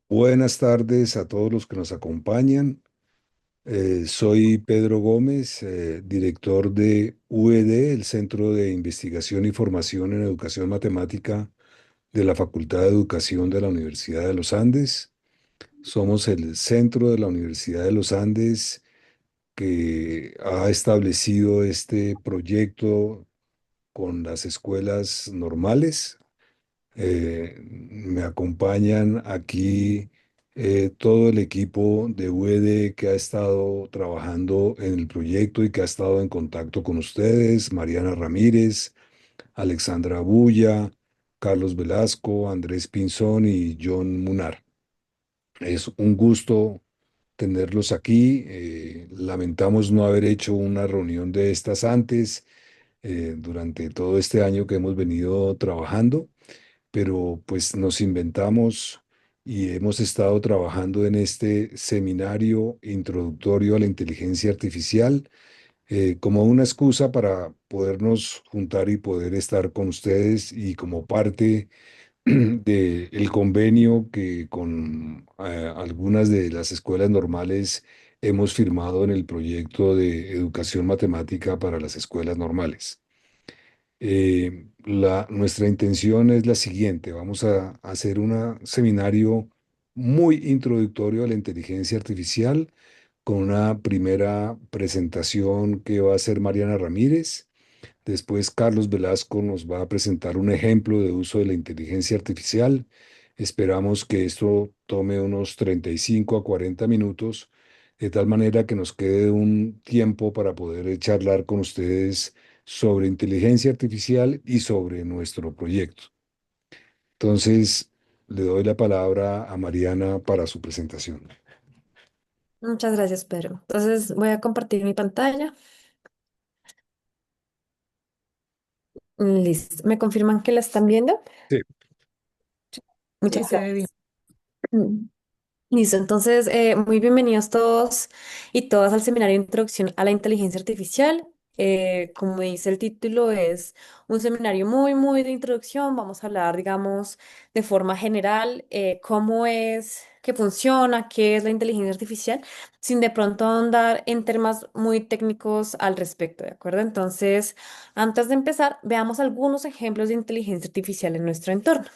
Buenas tardes a todos los que nos acompañan. Soy Pedro Gómez, director de UED, el Centro de Investigación y Formación en Educación Matemática de la Facultad de Educación de la Universidad de los Andes. Somos el centro de la Universidad de los Andes que ha establecido este proyecto con las escuelas normales. Me acompañan aquí todo el equipo de UED que ha estado trabajando en el proyecto y que ha estado en contacto con ustedes: Mariana Ramírez, Alexandra Bulla, Carlos Velasco, Andrés Pinzón y John Munar. Es un gusto tenerlos aquí. Lamentamos no haber hecho una reunión de estas antes, durante todo este año que hemos venido trabajando, pero pues nos inventamos y hemos estado trabajando en este seminario introductorio a la inteligencia artificial, como una excusa para podernos juntar y poder estar con ustedes, y como parte del convenio que con algunas de las escuelas normales hemos firmado en el proyecto de educación matemática para las escuelas normales. Nuestra intención es la siguiente: vamos a hacer un seminario muy introductorio a la inteligencia artificial, con una primera presentación que va a hacer Mariana Ramírez. Después Carlos Velasco nos va a presentar un ejemplo de uso de la inteligencia artificial. Esperamos que esto tome unos 35 a 40 minutos, de tal manera que nos quede un tiempo para poder charlar con ustedes sobre inteligencia artificial y sobre nuestro proyecto. Entonces, le doy la palabra a Mariana para su presentación. Muchas gracias, Pedro. Entonces voy a compartir mi pantalla. Listo. ¿Me confirman que la están viendo? Sí. Muchas gracias. Mm. Listo. Entonces, muy bienvenidos todos y todas al seminario de Introducción a la Inteligencia Artificial. Como dice el título, es un seminario muy de introducción. Vamos a hablar, digamos, de forma general, cómo es que funciona, qué es la inteligencia artificial, sin de pronto ahondar en temas muy técnicos al respecto, ¿de acuerdo? Entonces, antes de empezar, veamos algunos ejemplos de inteligencia artificial en nuestro entorno.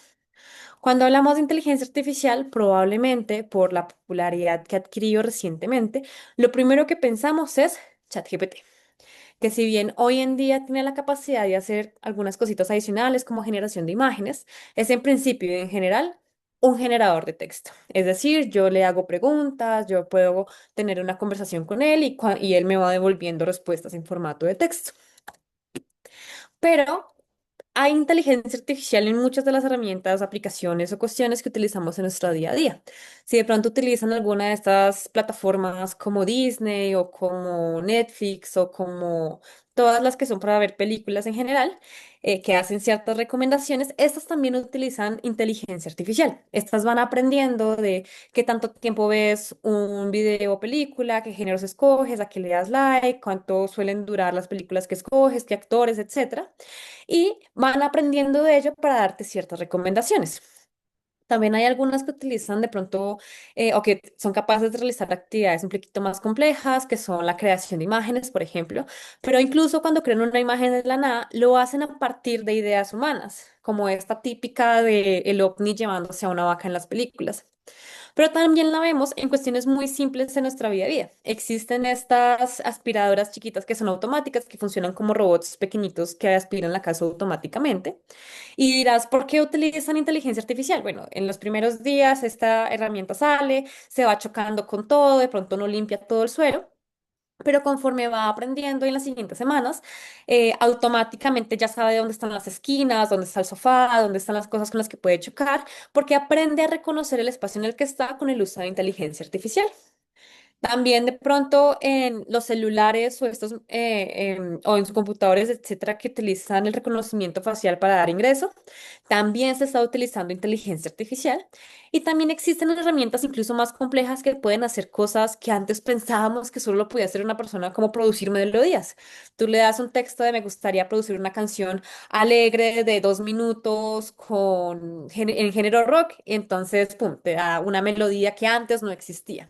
Cuando hablamos de inteligencia artificial, probablemente por la popularidad que ha adquirido recientemente, lo primero que pensamos es ChatGPT, que si bien hoy en día tiene la capacidad de hacer algunas cositas adicionales como generación de imágenes, es en principio y en general un generador de texto. Es decir, yo le hago preguntas, yo puedo tener una conversación con él y él me va devolviendo respuestas en formato de texto. Pero hay inteligencia artificial en muchas de las herramientas, aplicaciones o cuestiones que utilizamos en nuestro día a día. Si de pronto utilizan alguna de estas plataformas como Disney o como Netflix o como todas las que son para ver películas en general, que hacen ciertas recomendaciones, estas también utilizan inteligencia artificial. Estas van aprendiendo de qué tanto tiempo ves un video o película, qué géneros escoges, a qué le das like, cuánto suelen durar las películas que escoges, qué actores, etcétera, y van aprendiendo de ello para darte ciertas recomendaciones. También hay algunas que utilizan de pronto o que son capaces de realizar actividades un poquito más complejas, que son la creación de imágenes, por ejemplo, pero incluso cuando crean una imagen de la nada, lo hacen a partir de ideas humanas, como esta típica de el ovni llevándose a una vaca en las películas. Pero también la vemos en cuestiones muy simples en nuestra vida a día. Existen estas aspiradoras chiquitas que son automáticas, que funcionan como robots pequeñitos que aspiran la casa automáticamente. Y dirás, ¿por qué utilizan inteligencia artificial? Bueno, en los primeros días esta herramienta sale, se va chocando con todo, de pronto no limpia todo el suelo. Pero conforme va aprendiendo en las siguientes semanas, automáticamente ya sabe dónde están las esquinas, dónde está el sofá, dónde están las cosas con las que puede chocar, porque aprende a reconocer el espacio en el que está con el uso de inteligencia artificial. También de pronto en los celulares o estos o en sus computadores, etcétera, que utilizan el reconocimiento facial para dar ingreso, también se está utilizando inteligencia artificial. Y también existen herramientas incluso más complejas que pueden hacer cosas que antes pensábamos que solo lo podía hacer una persona, como producir melodías. Tú le das un texto de me gustaría producir una canción alegre de 2 minutos en género rock, y entonces, pum, te da una melodía que antes no existía.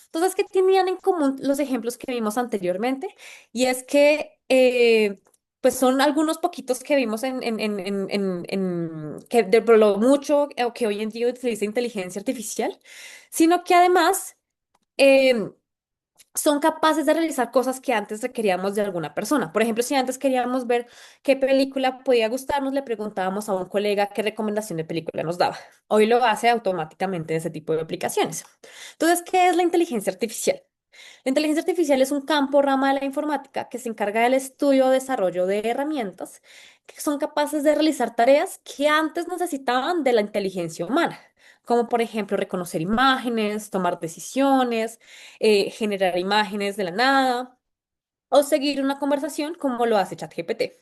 Entonces, ¿qué tenían en común los ejemplos que vimos anteriormente? Y es que, pues son algunos poquitos que vimos que de por lo mucho o que hoy en día utiliza inteligencia artificial, sino que además em, son capaces de realizar cosas que antes requeríamos de alguna persona. Por ejemplo, si antes queríamos ver qué película podía gustarnos, le preguntábamos a un colega qué recomendación de película nos daba. Hoy lo hace automáticamente ese tipo de aplicaciones. Entonces, ¿qué es la inteligencia artificial? La inteligencia artificial es un campo rama de la informática que se encarga del estudio o desarrollo de herramientas que son capaces de realizar tareas que antes necesitaban de la inteligencia humana, como por ejemplo reconocer imágenes, tomar decisiones, generar imágenes de la nada o seguir una conversación como lo hace ChatGPT.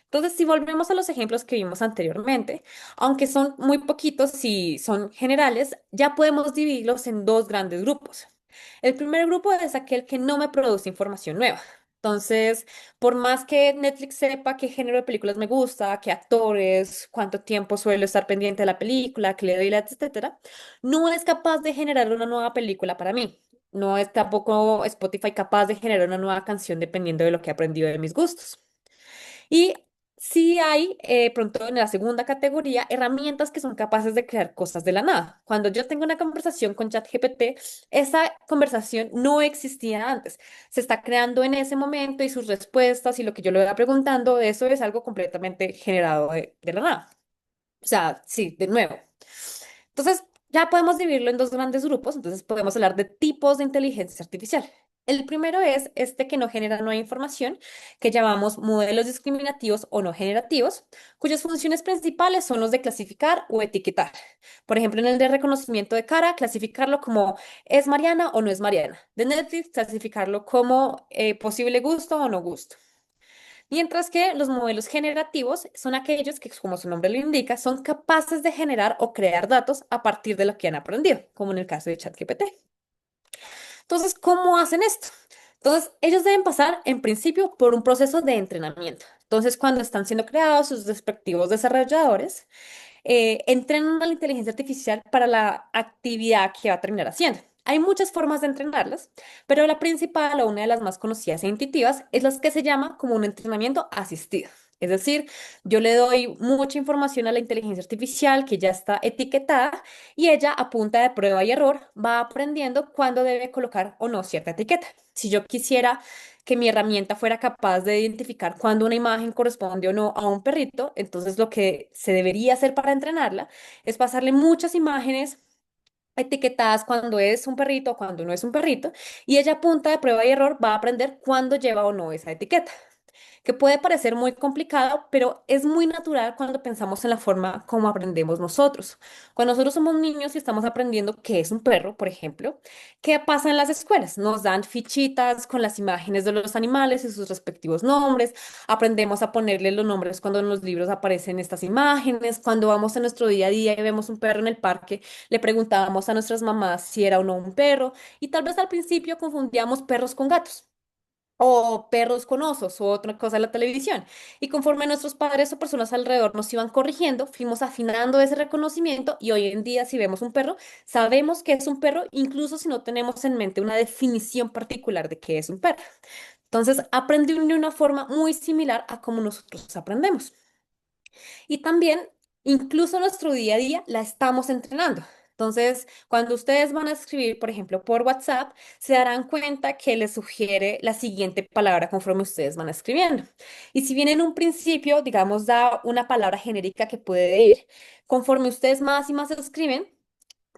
Entonces, si volvemos a los ejemplos que vimos anteriormente, aunque son muy poquitos y son generales, ya podemos dividirlos en dos grandes grupos. El primer grupo es aquel que no me produce información nueva. Entonces, por más que Netflix sepa qué género de películas me gusta, qué actores, cuánto tiempo suelo estar pendiente de la película, qué le doy like, etcétera, no es capaz de generar una nueva película para mí. No es tampoco Spotify capaz de generar una nueva canción dependiendo de lo que he aprendido de mis gustos. Y sí hay, pronto en la segunda categoría, herramientas que son capaces de crear cosas de la nada. Cuando yo tengo una conversación con ChatGPT, esa conversación no existía antes. Se está creando en ese momento y sus respuestas y lo que yo le voy preguntando, eso es algo completamente generado de la nada. O sea, sí, de nuevo. Entonces, ya podemos dividirlo en dos grandes grupos, entonces podemos hablar de tipos de inteligencia artificial. El primero es este que no genera nueva información, que llamamos modelos discriminativos o no generativos, cuyas funciones principales son los de clasificar o etiquetar. Por ejemplo, en el de reconocimiento de cara, clasificarlo como es Mariana o no es Mariana. De Netflix, clasificarlo como posible gusto o no gusto. Mientras que los modelos generativos son aquellos que, como su nombre lo indica, son capaces de generar o crear datos a partir de lo que han aprendido, como en el caso de ChatGPT. Entonces, ¿cómo hacen esto? Entonces, ellos deben pasar, en principio, por un proceso de entrenamiento. Entonces, cuando están siendo creados sus respectivos desarrolladores, entrenan a la inteligencia artificial para la actividad que va a terminar haciendo. Hay muchas formas de entrenarlas, pero la principal o una de las más conocidas e intuitivas es la que se llama como un entrenamiento asistido. Es decir, yo le doy mucha información a la inteligencia artificial que ya está etiquetada y ella a punta de prueba y error va aprendiendo cuándo debe colocar o no cierta etiqueta. Si yo quisiera que mi herramienta fuera capaz de identificar cuándo una imagen corresponde o no a un perrito, entonces lo que se debería hacer para entrenarla es pasarle muchas imágenes etiquetadas cuando es un perrito o cuando no es un perrito, y ella a punta de prueba y error va a aprender cuándo lleva o no esa etiqueta, que puede parecer muy complicado, pero es muy natural cuando pensamos en la forma como aprendemos nosotros. Cuando nosotros somos niños y estamos aprendiendo qué es un perro, por ejemplo, ¿qué pasa en las escuelas? Nos dan fichitas con las imágenes de los animales y sus respectivos nombres, aprendemos a ponerle los nombres cuando en los libros aparecen estas imágenes, cuando vamos en nuestro día a día y vemos un perro en el parque, le preguntábamos a nuestras mamás si era o no un perro, y tal vez al principio confundíamos perros con gatos o perros con osos o otra cosa en la televisión. Y conforme nuestros padres o personas alrededor nos iban corrigiendo, fuimos afinando ese reconocimiento y hoy en día si vemos un perro, sabemos que es un perro, incluso si no tenemos en mente una definición particular de qué es un perro. Entonces, aprendí de una forma muy similar a como nosotros aprendemos. Y también, incluso nuestro día a día, la estamos entrenando. Entonces, cuando ustedes van a escribir, por ejemplo, por WhatsApp, se darán cuenta que les sugiere la siguiente palabra conforme ustedes van escribiendo. Y si bien en un principio, digamos, da una palabra genérica que puede ir, conforme ustedes más y más escriben,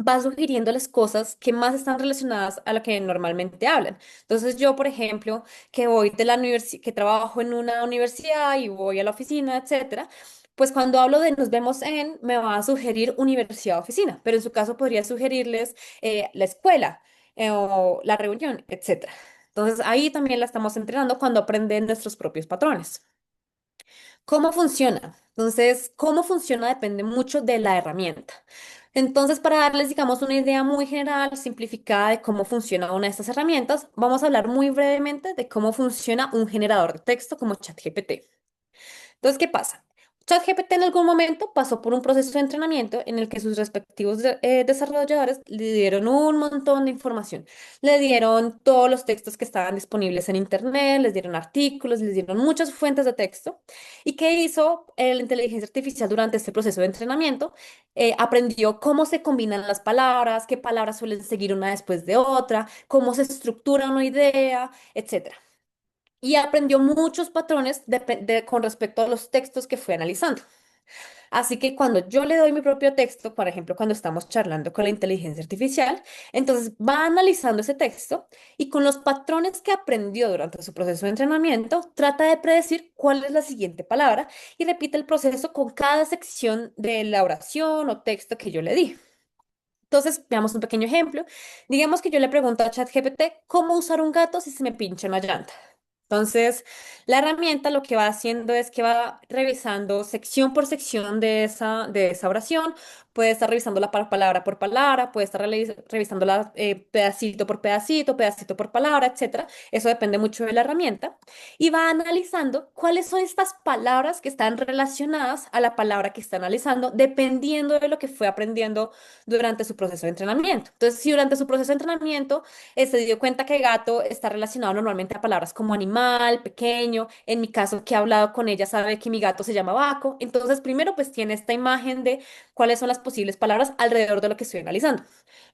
va sugiriéndoles cosas que más están relacionadas a lo que normalmente hablan. Entonces yo, por ejemplo, que voy de la universidad, que trabajo en una universidad y voy a la oficina, etcétera, pues cuando hablo de nos vemos en, me va a sugerir universidad oficina, pero en su caso podría sugerirles la escuela. o la reunión, etcétera. Entonces ahí también la estamos entrenando cuando aprenden nuestros propios patrones. ¿Cómo funciona? Entonces, cómo funciona depende mucho de la herramienta. Entonces, para darles, digamos, una idea muy general, simplificada de cómo funciona una de estas herramientas, vamos a hablar muy brevemente de cómo funciona un generador de texto como ChatGPT. Entonces, ¿qué pasa? ChatGPT en algún momento pasó por un proceso de entrenamiento en el que sus respectivos desarrolladores le dieron un montón de información. Le dieron todos los textos que estaban disponibles en Internet, les dieron artículos, les dieron muchas fuentes de texto. ¿Y qué hizo la inteligencia artificial durante este proceso de entrenamiento? Aprendió cómo se combinan las palabras, qué palabras suelen seguir una después de otra, cómo se estructura una idea, etcétera, y aprendió muchos patrones con respecto a los textos que fue analizando. Así que cuando yo le doy mi propio texto, por ejemplo, cuando estamos charlando con la inteligencia artificial, entonces va analizando ese texto y con los patrones que aprendió durante su proceso de entrenamiento, trata de predecir cuál es la siguiente palabra y repite el proceso con cada sección de la oración o texto que yo le di. Entonces, veamos un pequeño ejemplo. Digamos que yo le pregunto a ChatGPT cómo usar un gato si se me pincha una llanta. Entonces, la herramienta lo que va haciendo es que va revisando sección por sección de esa oración, puede estar revisándola palabra por palabra, puede estar revisándola pedacito por pedacito, pedacito por palabra, etcétera. Eso depende mucho de la herramienta. Y va analizando cuáles son estas palabras que están relacionadas a la palabra que está analizando, dependiendo de lo que fue aprendiendo durante su proceso de entrenamiento. Entonces, si durante su proceso de entrenamiento se dio cuenta que gato está relacionado normalmente a palabras como animal, pequeño. En mi caso, que he hablado con ella, sabe que mi gato se llama Baco. Entonces, primero, pues tiene esta imagen de cuáles son las posibles palabras alrededor de lo que estoy analizando.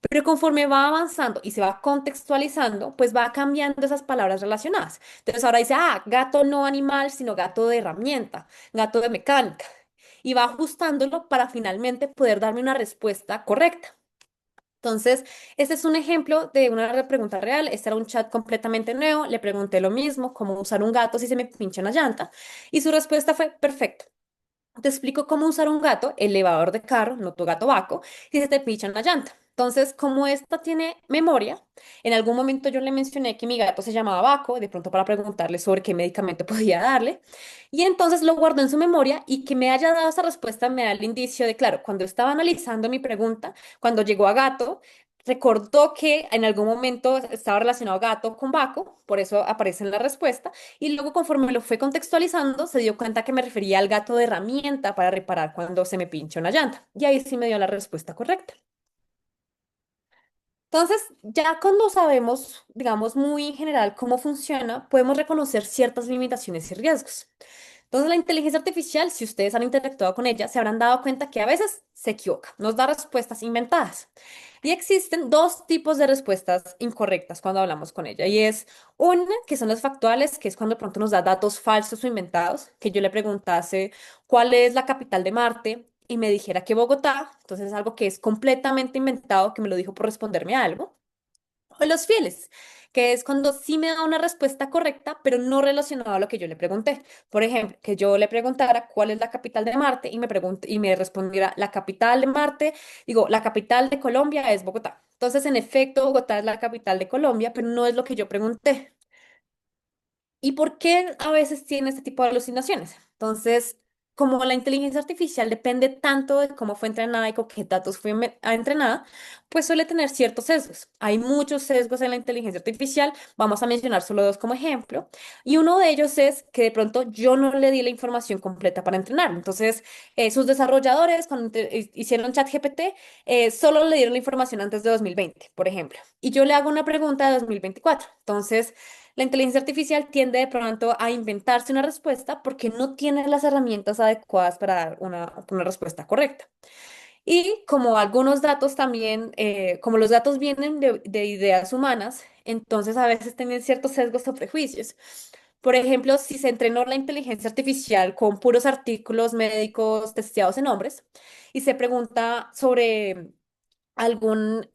Pero conforme va avanzando y se va contextualizando, pues va cambiando esas palabras relacionadas. Entonces, ahora dice, ah, gato no animal, sino gato de herramienta, gato de mecánica. Y va ajustándolo para finalmente poder darme una respuesta correcta. Entonces, este es un ejemplo de una pregunta real. Este era un chat completamente nuevo. Le pregunté lo mismo, cómo usar un gato si se me pincha una llanta. Y su respuesta fue, perfecto. Te explico cómo usar un gato, elevador de carro, no tu gato vaco, si se te pincha una llanta. Entonces, como esta tiene memoria, en algún momento yo le mencioné que mi gato se llamaba Baco, de pronto para preguntarle sobre qué medicamento podía darle, y entonces lo guardó en su memoria y que me haya dado esa respuesta me da el indicio de, claro, cuando estaba analizando mi pregunta, cuando llegó a gato, recordó que en algún momento estaba relacionado gato con Baco, por eso aparece en la respuesta, y luego conforme lo fue contextualizando, se dio cuenta que me refería al gato de herramienta para reparar cuando se me pincha una llanta. Y ahí sí me dio la respuesta correcta. Entonces, ya cuando sabemos, digamos, muy en general cómo funciona, podemos reconocer ciertas limitaciones y riesgos. Entonces, la inteligencia artificial, si ustedes han interactuado con ella, se habrán dado cuenta que a veces se equivoca, nos da respuestas inventadas. Y existen dos tipos de respuestas incorrectas cuando hablamos con ella. Y es una, que son las factuales, que es cuando de pronto nos da datos falsos o inventados, que yo le preguntase cuál es la capital de Marte y me dijera que Bogotá, entonces es algo que es completamente inventado, que me lo dijo por responderme a algo. O los fieles, que es cuando sí me da una respuesta correcta, pero no relacionada a lo que yo le pregunté. Por ejemplo, que yo le preguntara cuál es la capital de Marte y me respondiera la capital de Marte, digo, la capital de Colombia es Bogotá. Entonces, en efecto, Bogotá es la capital de Colombia, pero no es lo que yo pregunté. ¿Y por qué a veces tiene este tipo de alucinaciones? Entonces, como la inteligencia artificial depende tanto de cómo fue entrenada y con qué datos fue entrenada, pues suele tener ciertos sesgos. Hay muchos sesgos en la inteligencia artificial, vamos a mencionar solo dos como ejemplo, y uno de ellos es que de pronto yo no le di la información completa para entrenar. Entonces, sus desarrolladores cuando hicieron ChatGPT, solo le dieron la información antes de 2020, por ejemplo, y yo le hago una pregunta de 2024. Entonces, la inteligencia artificial tiende de pronto a inventarse una respuesta porque no tiene las herramientas adecuadas para dar una respuesta correcta. Y como algunos datos también, como los datos vienen de ideas humanas, entonces a veces tienen ciertos sesgos o prejuicios. Por ejemplo, si se entrenó la inteligencia artificial con puros artículos médicos testeados en hombres y se pregunta sobre algún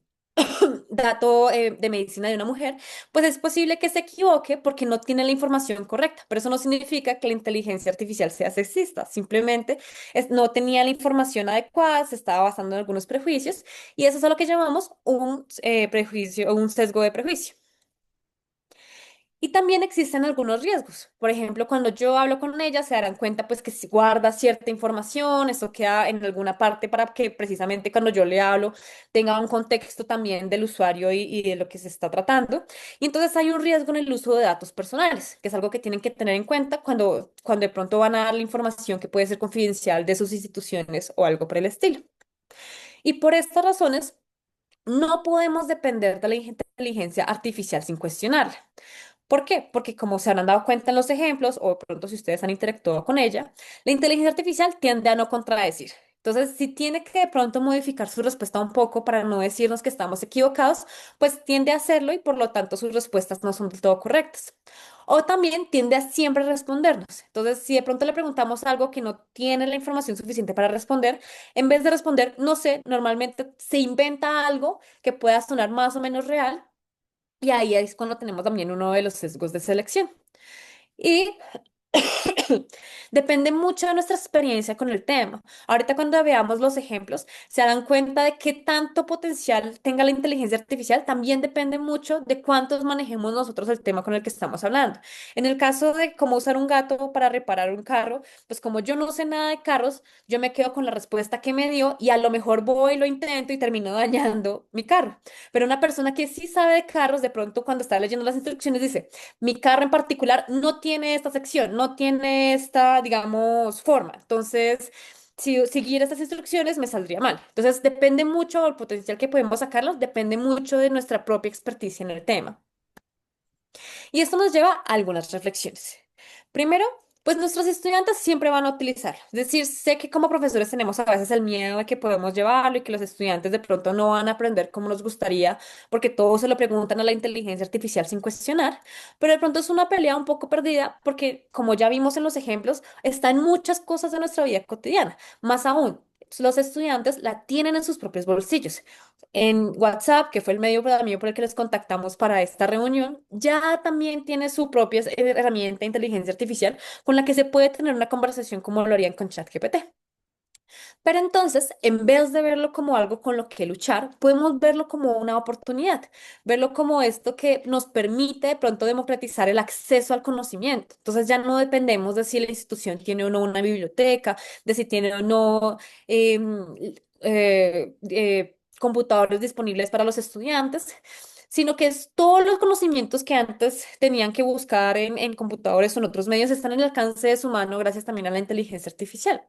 dato de medicina de una mujer, pues es posible que se equivoque porque no tiene la información correcta, pero eso no significa que la inteligencia artificial sea sexista, simplemente no tenía la información adecuada, se estaba basando en algunos prejuicios y eso es a lo que llamamos un prejuicio o un sesgo de prejuicio. Y también existen algunos riesgos. Por ejemplo, cuando yo hablo con ella, se darán cuenta pues que si guarda cierta información, eso queda en alguna parte para que precisamente cuando yo le hablo tenga un contexto también del usuario y de lo que se está tratando. Y entonces hay un riesgo en el uso de datos personales, que es algo que tienen que tener en cuenta cuando de pronto van a dar la información que puede ser confidencial de sus instituciones o algo por el estilo. Y por estas razones, no podemos depender de la inteligencia artificial sin cuestionarla. ¿Por qué? Porque como se habrán dado cuenta en los ejemplos, o de pronto si ustedes han interactuado con ella, la inteligencia artificial tiende a no contradecir. Entonces, si tiene que de pronto modificar su respuesta un poco para no decirnos que estamos equivocados, pues tiende a hacerlo y por lo tanto sus respuestas no son del todo correctas. O también tiende a siempre respondernos. Entonces, si de pronto le preguntamos algo que no tiene la información suficiente para responder, en vez de responder, no sé, normalmente se inventa algo que pueda sonar más o menos real y ahí es cuando tenemos también uno de los sesgos de selección. Y depende mucho de nuestra experiencia con el tema. Ahorita cuando veamos los ejemplos, se dan cuenta de qué tanto potencial tenga la inteligencia artificial. También depende mucho de cuántos manejemos nosotros el tema con el que estamos hablando. En el caso de cómo usar un gato para reparar un carro, pues como yo no sé nada de carros, yo me quedo con la respuesta que me dio y a lo mejor voy, lo intento y termino dañando mi carro. Pero una persona que sí sabe de carros, de pronto cuando está leyendo las instrucciones dice, mi carro en particular no tiene esta sección, no tiene esta, digamos, forma. Entonces, si seguir estas instrucciones me saldría mal. Entonces, depende mucho del potencial que podemos sacarlos, depende mucho de nuestra propia experticia en el tema. Y esto nos lleva a algunas reflexiones. Primero, pues nuestros estudiantes siempre van a utilizar. Es decir, sé que como profesores tenemos a veces el miedo de que podemos llevarlo y que los estudiantes de pronto no van a aprender como nos gustaría porque todos se lo preguntan a la inteligencia artificial sin cuestionar, pero de pronto es una pelea un poco perdida porque, como ya vimos en los ejemplos, está en muchas cosas de nuestra vida cotidiana. Más aún, los estudiantes la tienen en sus propios bolsillos. En WhatsApp, que fue el medio para mí por el que les contactamos para esta reunión, ya también tiene su propia herramienta de inteligencia artificial con la que se puede tener una conversación como lo harían con ChatGPT. Pero entonces, en vez de verlo como algo con lo que luchar, podemos verlo como una oportunidad, verlo como esto que nos permite de pronto democratizar el acceso al conocimiento. Entonces ya no dependemos de si la institución tiene o no una biblioteca, de si tiene o no computadores disponibles para los estudiantes, sino que es todos los conocimientos que antes tenían que buscar en computadores o en otros medios están en el alcance de su mano gracias también a la inteligencia artificial.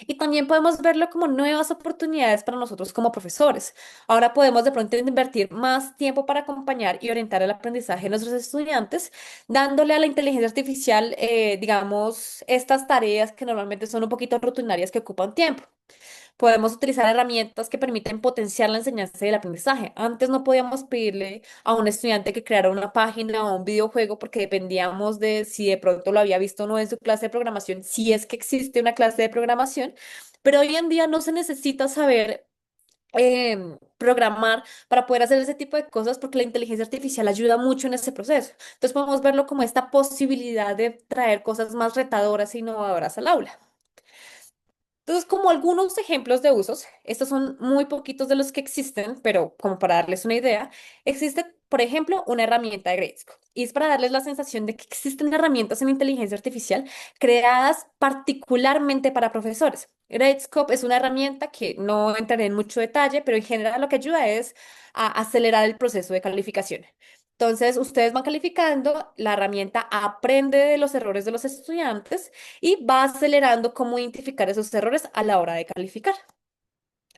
Y también podemos verlo como nuevas oportunidades para nosotros como profesores. Ahora podemos de pronto invertir más tiempo para acompañar y orientar el aprendizaje de nuestros estudiantes, dándole a la inteligencia artificial, digamos, estas tareas que normalmente son un poquito rutinarias que ocupan tiempo. Podemos utilizar herramientas que permiten potenciar la enseñanza y el aprendizaje. Antes no podíamos pedirle a un estudiante que creara una página o un videojuego porque dependíamos de si de pronto lo había visto o no en su clase de programación, si es que existe una clase de programación, pero hoy en día no se necesita saber programar para poder hacer ese tipo de cosas porque la inteligencia artificial ayuda mucho en ese proceso. Entonces podemos verlo como esta posibilidad de traer cosas más retadoras e innovadoras al aula. Entonces, como algunos ejemplos de usos, estos son muy poquitos de los que existen, pero como para darles una idea, existe, por ejemplo, una herramienta de Gradescope. Y es para darles la sensación de que existen herramientas en inteligencia artificial creadas particularmente para profesores. Gradescope es una herramienta que no entraré en mucho detalle, pero en general lo que ayuda es a acelerar el proceso de calificación. Entonces, ustedes van calificando, la herramienta aprende de los errores de los estudiantes y va acelerando cómo identificar esos errores a la hora de calificar.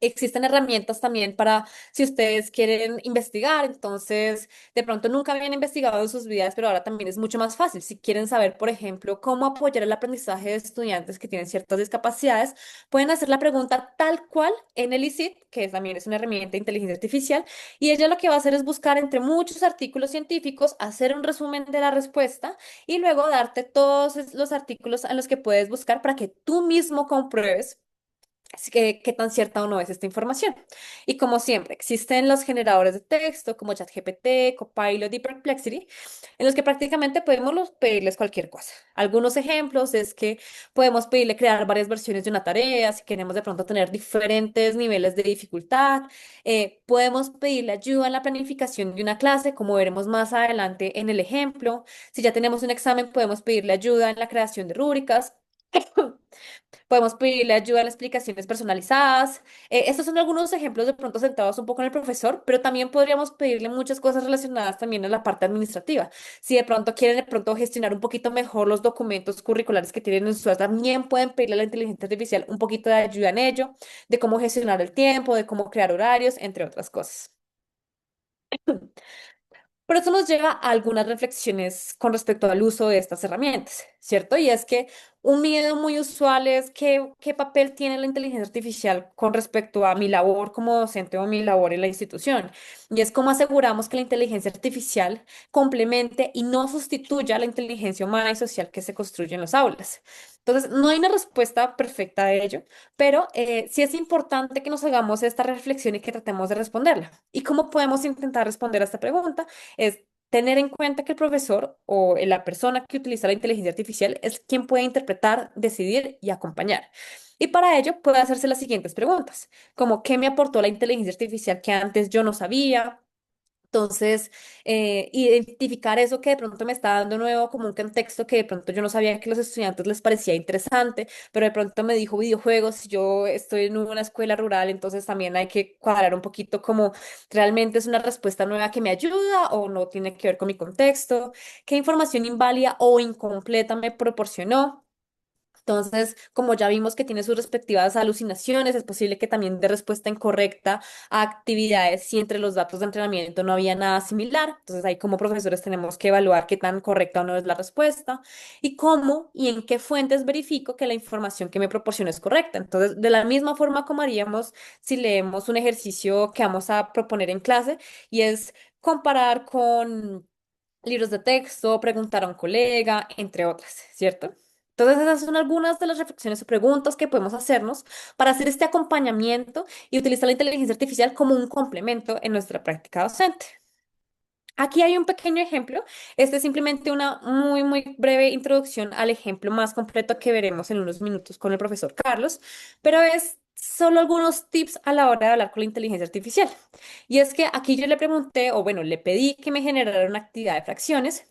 Existen herramientas también para si ustedes quieren investigar, entonces de pronto nunca habían investigado en sus vidas, pero ahora también es mucho más fácil. Si quieren saber, por ejemplo, cómo apoyar el aprendizaje de estudiantes que tienen ciertas discapacidades, pueden hacer la pregunta tal cual en el ICIT, que también es una herramienta de inteligencia artificial, y ella lo que va a hacer es buscar entre muchos artículos científicos, hacer un resumen de la respuesta y luego darte todos los artículos en los que puedes buscar para que tú mismo compruebes qué tan cierta o no es esta información. Y como siempre, existen los generadores de texto como ChatGPT, Copilot y Perplexity, en los que prácticamente podemos pedirles cualquier cosa. Algunos ejemplos es que podemos pedirle crear varias versiones de una tarea, si queremos de pronto tener diferentes niveles de dificultad. Podemos pedirle ayuda en la planificación de una clase, como veremos más adelante en el ejemplo. Si ya tenemos un examen, podemos pedirle ayuda en la creación de rúbricas. Podemos pedirle ayuda en explicaciones personalizadas. Estos son algunos ejemplos de pronto centrados un poco en el profesor, pero también podríamos pedirle muchas cosas relacionadas también a la parte administrativa. Si de pronto quieren de pronto gestionar un poquito mejor los documentos curriculares que tienen en su también pueden pedirle a la inteligencia artificial un poquito de ayuda en ello, de cómo gestionar el tiempo, de cómo crear horarios, entre otras cosas. Pero eso nos lleva a algunas reflexiones con respecto al uso de estas herramientas, ¿cierto? Y es que un miedo muy usual es qué papel tiene la inteligencia artificial con respecto a mi labor como docente o mi labor en la institución. Y es cómo aseguramos que la inteligencia artificial complemente y no sustituya a la inteligencia humana y social que se construye en las aulas. Entonces, no hay una respuesta perfecta de ello, pero sí es importante que nos hagamos esta reflexión y que tratemos de responderla. ¿Y cómo podemos intentar responder a esta pregunta? Es tener en cuenta que el profesor o la persona que utiliza la inteligencia artificial es quien puede interpretar, decidir y acompañar. Y para ello puede hacerse las siguientes preguntas, como ¿qué me aportó la inteligencia artificial que antes yo no sabía? Entonces, identificar eso que de pronto me está dando nuevo, como un contexto que de pronto yo no sabía que a los estudiantes les parecía interesante, pero de pronto me dijo videojuegos, si yo estoy en una escuela rural, entonces también hay que cuadrar un poquito como realmente es una respuesta nueva que me ayuda o no tiene que ver con mi contexto, qué información inválida o incompleta me proporcionó. Entonces, como ya vimos que tiene sus respectivas alucinaciones, es posible que también dé respuesta incorrecta a actividades si entre los datos de entrenamiento no había nada similar. Entonces, ahí como profesores tenemos que evaluar qué tan correcta o no es la respuesta y cómo y en qué fuentes verifico que la información que me proporciona es correcta. Entonces, de la misma forma como haríamos si leemos un ejercicio que vamos a proponer en clase y es comparar con libros de texto, preguntar a un colega, entre otras, ¿cierto? Entonces, esas son algunas de las reflexiones o preguntas que podemos hacernos para hacer este acompañamiento y utilizar la inteligencia artificial como un complemento en nuestra práctica docente. Aquí hay un pequeño ejemplo. Este es simplemente una muy breve introducción al ejemplo más completo que veremos en unos minutos con el profesor Carlos, pero es solo algunos tips a la hora de hablar con la inteligencia artificial. Y es que aquí yo le pregunté, o bueno, le pedí que me generara una actividad de fracciones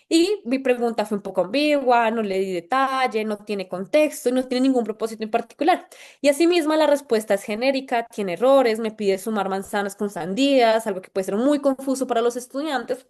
y mi pregunta fue un poco ambigua, no le di detalle, no tiene contexto y no tiene ningún propósito en particular. Y asimismo la respuesta es genérica, tiene errores, me pide sumar manzanas con sandías, algo que puede ser muy confuso para los estudiantes.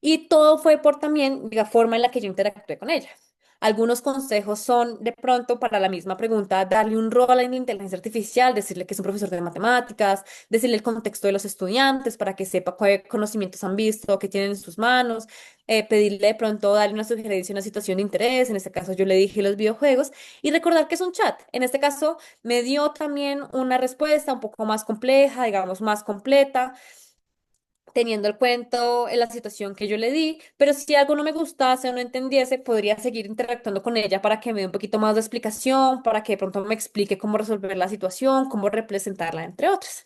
Y todo fue por también la forma en la que yo interactué con ella. Algunos consejos son, de pronto, para la misma pregunta, darle un rol a la inteligencia artificial, decirle que es un profesor de matemáticas, decirle el contexto de los estudiantes para que sepa qué conocimientos han visto, qué tienen en sus manos, pedirle de pronto, darle una sugerencia, una situación de interés, en este caso yo le dije los videojuegos, y recordar que es un chat. En este caso me dio también una respuesta un poco más compleja, digamos, más completa teniendo el cuento en la situación que yo le di, pero si algo no me gustase o no entendiese, podría seguir interactuando con ella para que me dé un poquito más de explicación, para que de pronto me explique cómo resolver la situación, cómo representarla, entre otras.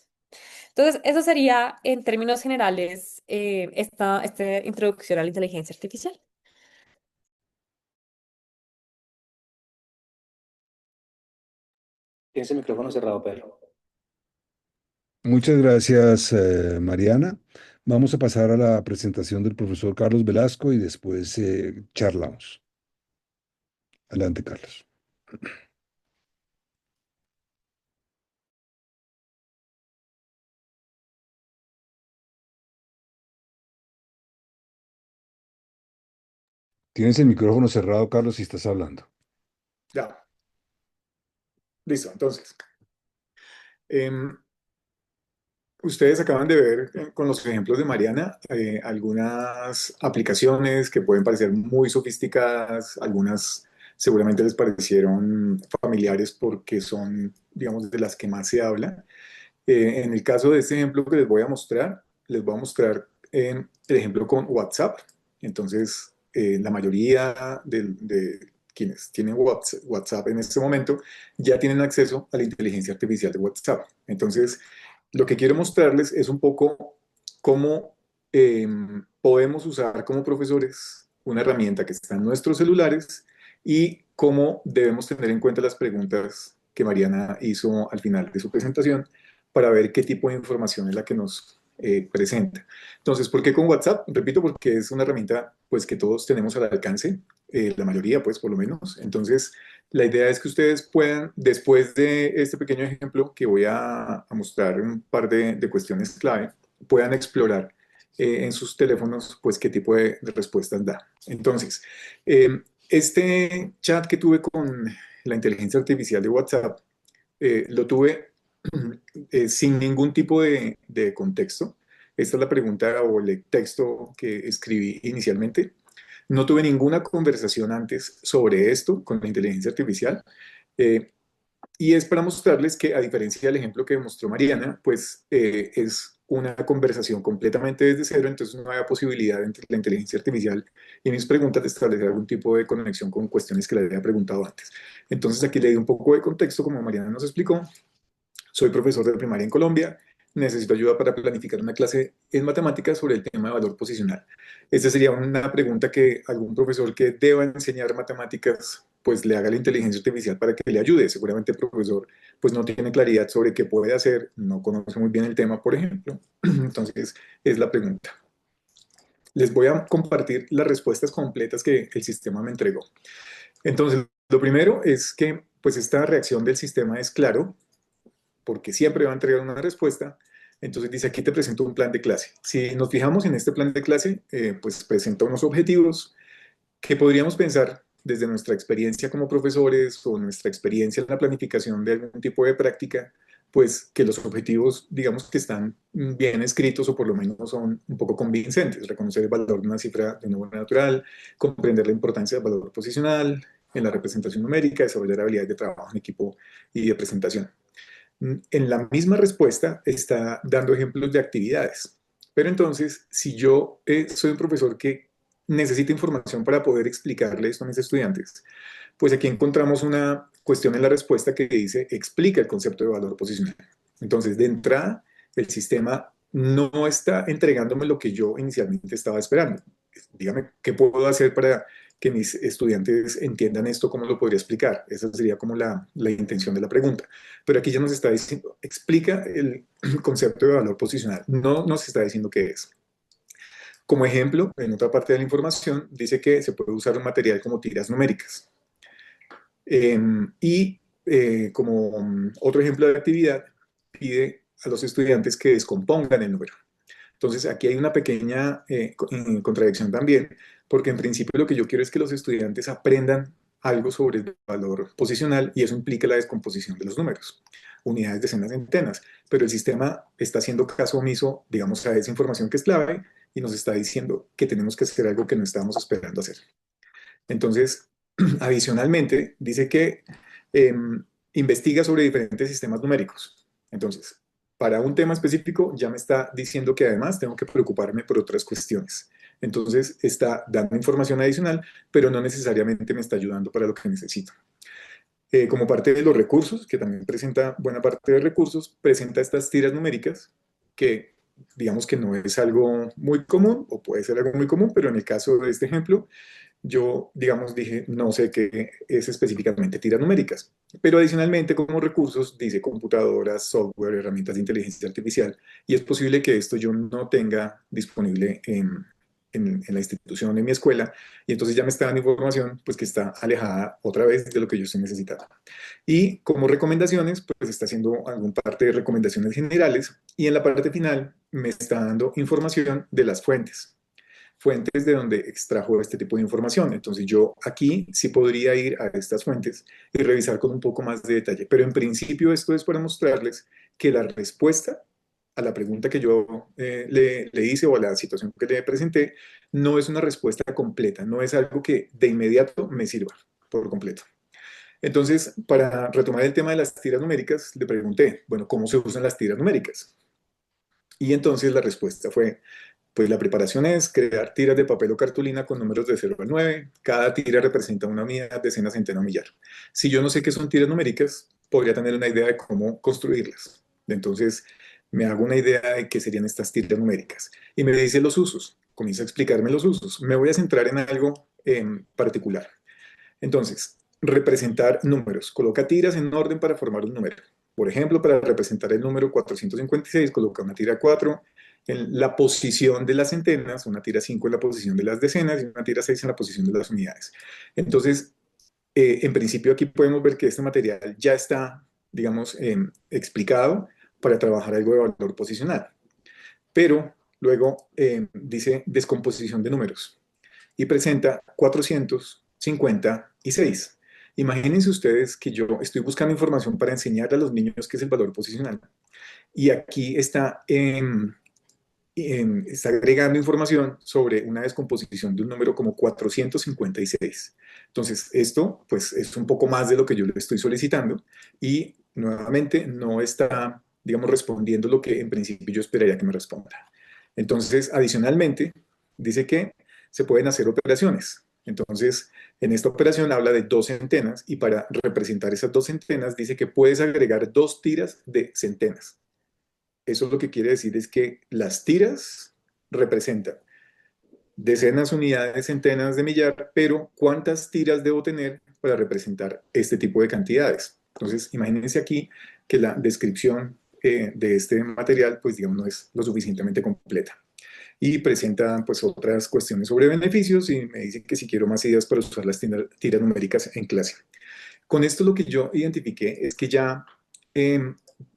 Entonces, eso sería en términos generales esta introducción a la inteligencia artificial. Tienes el micrófono cerrado, Pedro. Muchas gracias, Mariana. Vamos a pasar a la presentación del profesor Carlos Velasco y después charlamos. Adelante, Carlos. Tienes el micrófono cerrado, Carlos, si estás hablando. Ya, listo. Entonces, em, ustedes acaban de ver con los ejemplos de Mariana algunas aplicaciones que pueden parecer muy sofisticadas, algunas seguramente les parecieron familiares porque son, digamos, de las que más se habla. En el caso de este ejemplo que les voy a mostrar el ejemplo con WhatsApp. Entonces, la mayoría de quienes tienen WhatsApp en este momento, ya tienen acceso a la inteligencia artificial de WhatsApp. Entonces, lo que quiero mostrarles es un poco cómo podemos usar como profesores una herramienta que está en nuestros celulares y cómo debemos tener en cuenta las preguntas que Mariana hizo al final de su presentación para ver qué tipo de información es la que nos presenta. Entonces, ¿por qué con WhatsApp? Repito, porque es una herramienta pues, que todos tenemos al alcance, la mayoría, pues, por lo menos. Entonces, la idea es que ustedes puedan, después de este pequeño ejemplo que voy a mostrar un par de cuestiones clave, puedan explorar en sus teléfonos, pues, qué tipo de respuestas da. Entonces, este chat que tuve con la inteligencia artificial de WhatsApp, lo tuve sin ningún tipo de contexto. Esta es la pregunta o el texto que escribí inicialmente. No tuve ninguna conversación antes sobre esto con la inteligencia artificial. eh, y es para mostrarles que, a diferencia del ejemplo que mostró Mariana, pues es una conversación completamente desde cero, entonces no había posibilidad entre la inteligencia artificial y mis preguntas de establecer algún tipo de conexión con cuestiones que le había preguntado antes. Entonces aquí le di un poco de contexto, como Mariana nos explicó. Soy profesor de primaria en Colombia. Necesito ayuda para planificar una clase en matemáticas sobre el tema de valor posicional. Esta sería una pregunta que algún profesor que deba enseñar matemáticas pues le haga a la inteligencia artificial para que le ayude. Seguramente el profesor pues no tiene claridad sobre qué puede hacer, no conoce muy bien el tema, por ejemplo. Entonces es la pregunta. Les voy a compartir las respuestas completas que el sistema me entregó. Entonces, lo primero es que pues esta reacción del sistema es claro, porque siempre va a entregar una respuesta. Entonces dice, aquí te presento un plan de clase. Si nos fijamos en este plan de clase, pues presenta unos objetivos que podríamos pensar desde nuestra experiencia como profesores o nuestra experiencia en la planificación de algún tipo de práctica, pues que los objetivos, digamos que están bien escritos o por lo menos son un poco convincentes. Reconocer el valor de una cifra de número natural, comprender la importancia del valor posicional en la representación numérica, desarrollar habilidades de trabajo en equipo y de presentación. En la misma respuesta está dando ejemplos de actividades. Pero entonces, si yo soy un profesor que necesita información para poder explicarle esto a mis estudiantes, pues aquí encontramos una cuestión en la respuesta que dice, explica el concepto de valor posicional. Entonces, de entrada, el sistema no está entregándome lo que yo inicialmente estaba esperando. Dígame, ¿qué puedo hacer para que mis estudiantes entiendan esto? ¿Cómo lo podría explicar? Esa sería como la intención de la pregunta. Pero aquí ya nos está diciendo, explica el concepto de valor posicional. No nos está diciendo qué es. Como ejemplo, en otra parte de la información, dice que se puede usar un material como tiras numéricas. Como otro ejemplo de actividad, pide a los estudiantes que descompongan el número. Entonces, aquí hay una pequeña contradicción también, porque en principio lo que yo quiero es que los estudiantes aprendan algo sobre el valor posicional y eso implica la descomposición de los números, unidades, decenas, centenas. Pero el sistema está haciendo caso omiso, digamos, a esa información que es clave y nos está diciendo que tenemos que hacer algo que no estábamos esperando hacer. Entonces, adicionalmente, dice que eh, investiga sobre diferentes sistemas numéricos. Entonces, para un tema específico ya me está diciendo que además tengo que preocuparme por otras cuestiones. Entonces, está dando información adicional, pero no necesariamente me está ayudando para lo que necesito. Como parte de los recursos, que también presenta buena parte de recursos, presenta estas tiras numéricas que digamos que no es algo muy común, o puede ser algo muy común, pero en el caso de este ejemplo, yo, digamos, dije, no sé qué es específicamente tiras numéricas, pero adicionalmente como recursos dice computadoras, software, herramientas de inteligencia artificial, y es posible que esto yo no tenga disponible en la institución, en mi escuela, y entonces ya me está dando información pues que está alejada otra vez de lo que yo estoy necesitando. Y como recomendaciones, pues está haciendo alguna parte de recomendaciones generales, y en la parte final me está dando información de las fuentes de donde extrajo este tipo de información. Entonces yo aquí sí podría ir a estas fuentes y revisar con un poco más de detalle. Pero en principio esto es para mostrarles que la respuesta a la pregunta que yo le hice o a la situación que le presenté no es una respuesta completa, no es algo que de inmediato me sirva por completo. Entonces, para retomar el tema de las tiras numéricas, le pregunté, bueno, ¿cómo se usan las tiras numéricas? Y entonces la respuesta fue, Pues la preparación es crear tiras de papel o cartulina con números de 0 al 9. Cada tira representa una unidad, decena, centena o millar. Si yo no sé qué son tiras numéricas, podría tener una idea de cómo construirlas. Entonces, me hago una idea de qué serían estas tiras numéricas. Y me dice los usos. Comienza a explicarme los usos. Me voy a centrar en algo en particular. Entonces, representar números. Coloca tiras en orden para formar un número. Por ejemplo, para representar el número 456, coloca una tira 4 en la posición de las centenas, una tira 5 en la posición de las decenas y una tira 6 en la posición de las unidades. Entonces, en principio aquí podemos ver que este material ya está, digamos, explicado para trabajar algo de valor posicional. Pero luego dice descomposición de números y presenta 456. Imagínense ustedes que yo estoy buscando información para enseñar a los niños qué es el valor posicional. Y aquí está agregando información sobre una descomposición de un número como 456. Entonces, esto pues es un poco más de lo que yo le estoy solicitando y nuevamente no está, digamos, respondiendo lo que en principio yo esperaría que me responda. Entonces, adicionalmente, dice que se pueden hacer operaciones. Entonces, en esta operación habla de dos centenas y para representar esas dos centenas dice que puedes agregar dos tiras de centenas. Eso lo que quiere decir es que las tiras representan decenas, unidades, centenas de millar, pero ¿cuántas tiras debo tener para representar este tipo de cantidades? Entonces, imagínense aquí que la descripción de este material, pues digamos, no es lo suficientemente completa. Y presenta pues otras cuestiones sobre beneficios y me dice que si quiero más ideas para usar las tiras numéricas en clase. Con esto lo que yo identifiqué es que ya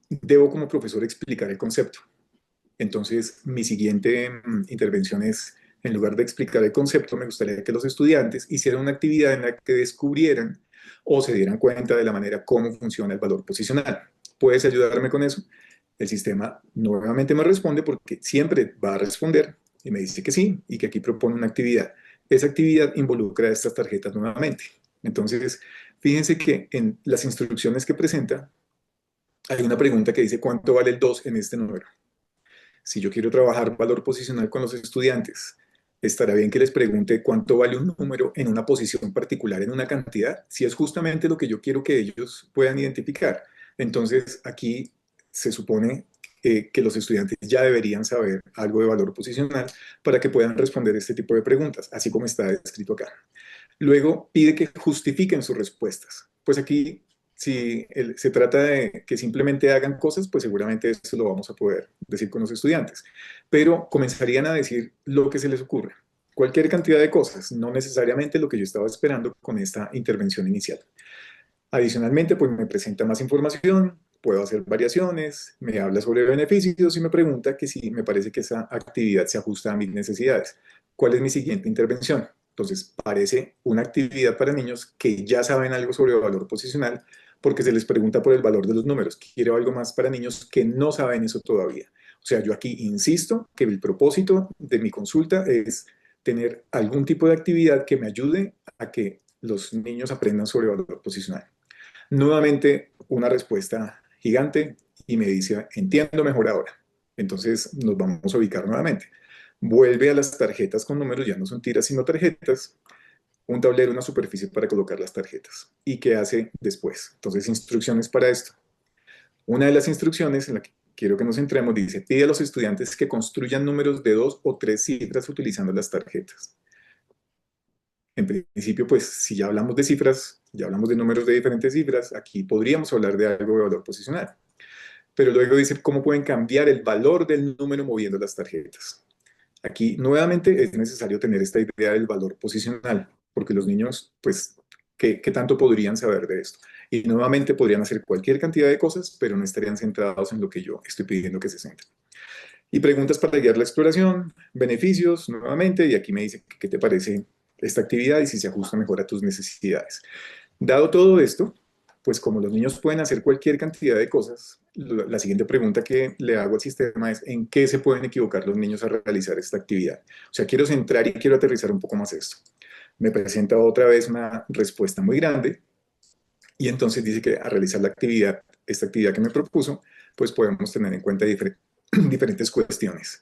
debo como profesor explicar el concepto. Entonces, mi siguiente intervención es, en lugar de explicar el concepto, me gustaría que los estudiantes hicieran una actividad en la que descubrieran o se dieran cuenta de la manera cómo funciona el valor posicional. ¿Puedes ayudarme con eso? El sistema nuevamente me responde porque siempre va a responder y me dice que sí y que aquí propone una actividad. Esa actividad involucra estas tarjetas nuevamente. Entonces, fíjense que en las instrucciones que presenta hay una pregunta que dice ¿cuánto vale el 2 en este número? Si yo quiero trabajar valor posicional con los estudiantes, estará bien que les pregunte cuánto vale un número en una posición particular, en una cantidad, si es justamente lo que yo quiero que ellos puedan identificar. Entonces, aquí se supone que los estudiantes ya deberían saber algo de valor posicional para que puedan responder este tipo de preguntas, así como está escrito acá. Luego pide que justifiquen sus respuestas. Pues aquí, si se trata de que simplemente hagan cosas, pues seguramente eso lo vamos a poder decir con los estudiantes. Pero comenzarían a decir lo que se les ocurre. Cualquier cantidad de cosas, no necesariamente lo que yo estaba esperando con esta intervención inicial. Adicionalmente, pues me presenta más información, puedo hacer variaciones, me habla sobre beneficios y me pregunta que si me parece que esa actividad se ajusta a mis necesidades. ¿Cuál es mi siguiente intervención? Entonces, parece una actividad para niños que ya saben algo sobre el valor posicional porque se les pregunta por el valor de los números. Quiero algo más para niños que no saben eso todavía. O sea, yo aquí insisto que el propósito de mi consulta es tener algún tipo de actividad que me ayude a que los niños aprendan sobre el valor posicional. Nuevamente, una respuesta gigante y me dice, entiendo mejor ahora. Entonces nos vamos a ubicar nuevamente. Vuelve a las tarjetas con números, ya no son tiras sino tarjetas, un tablero, una superficie para colocar las tarjetas. ¿Y qué hace después? Entonces, instrucciones para esto. Una de las instrucciones en la que quiero que nos centremos dice, pide a los estudiantes que construyan números de 2 o 3 cifras utilizando las tarjetas. En principio, pues si ya hablamos de cifras, ya hablamos de números de diferentes cifras, aquí podríamos hablar de algo de valor posicional. Pero luego dice cómo pueden cambiar el valor del número moviendo las tarjetas. Aquí nuevamente es necesario tener esta idea del valor posicional, porque los niños, pues, ¿qué tanto podrían saber de esto? Y nuevamente podrían hacer cualquier cantidad de cosas, pero no estarían centrados en lo que yo estoy pidiendo que se centren. Y preguntas para guiar la exploración, beneficios, nuevamente, y aquí me dice qué te parece esta actividad y si se ajusta mejor a tus necesidades. Dado todo esto, pues como los niños pueden hacer cualquier cantidad de cosas, la siguiente pregunta que le hago al sistema es ¿en qué se pueden equivocar los niños a realizar esta actividad? O sea, quiero centrar y quiero aterrizar un poco más esto. Me presenta otra vez una respuesta muy grande y entonces dice que a realizar la actividad, esta actividad que me propuso, pues podemos tener en cuenta diferentes cuestiones.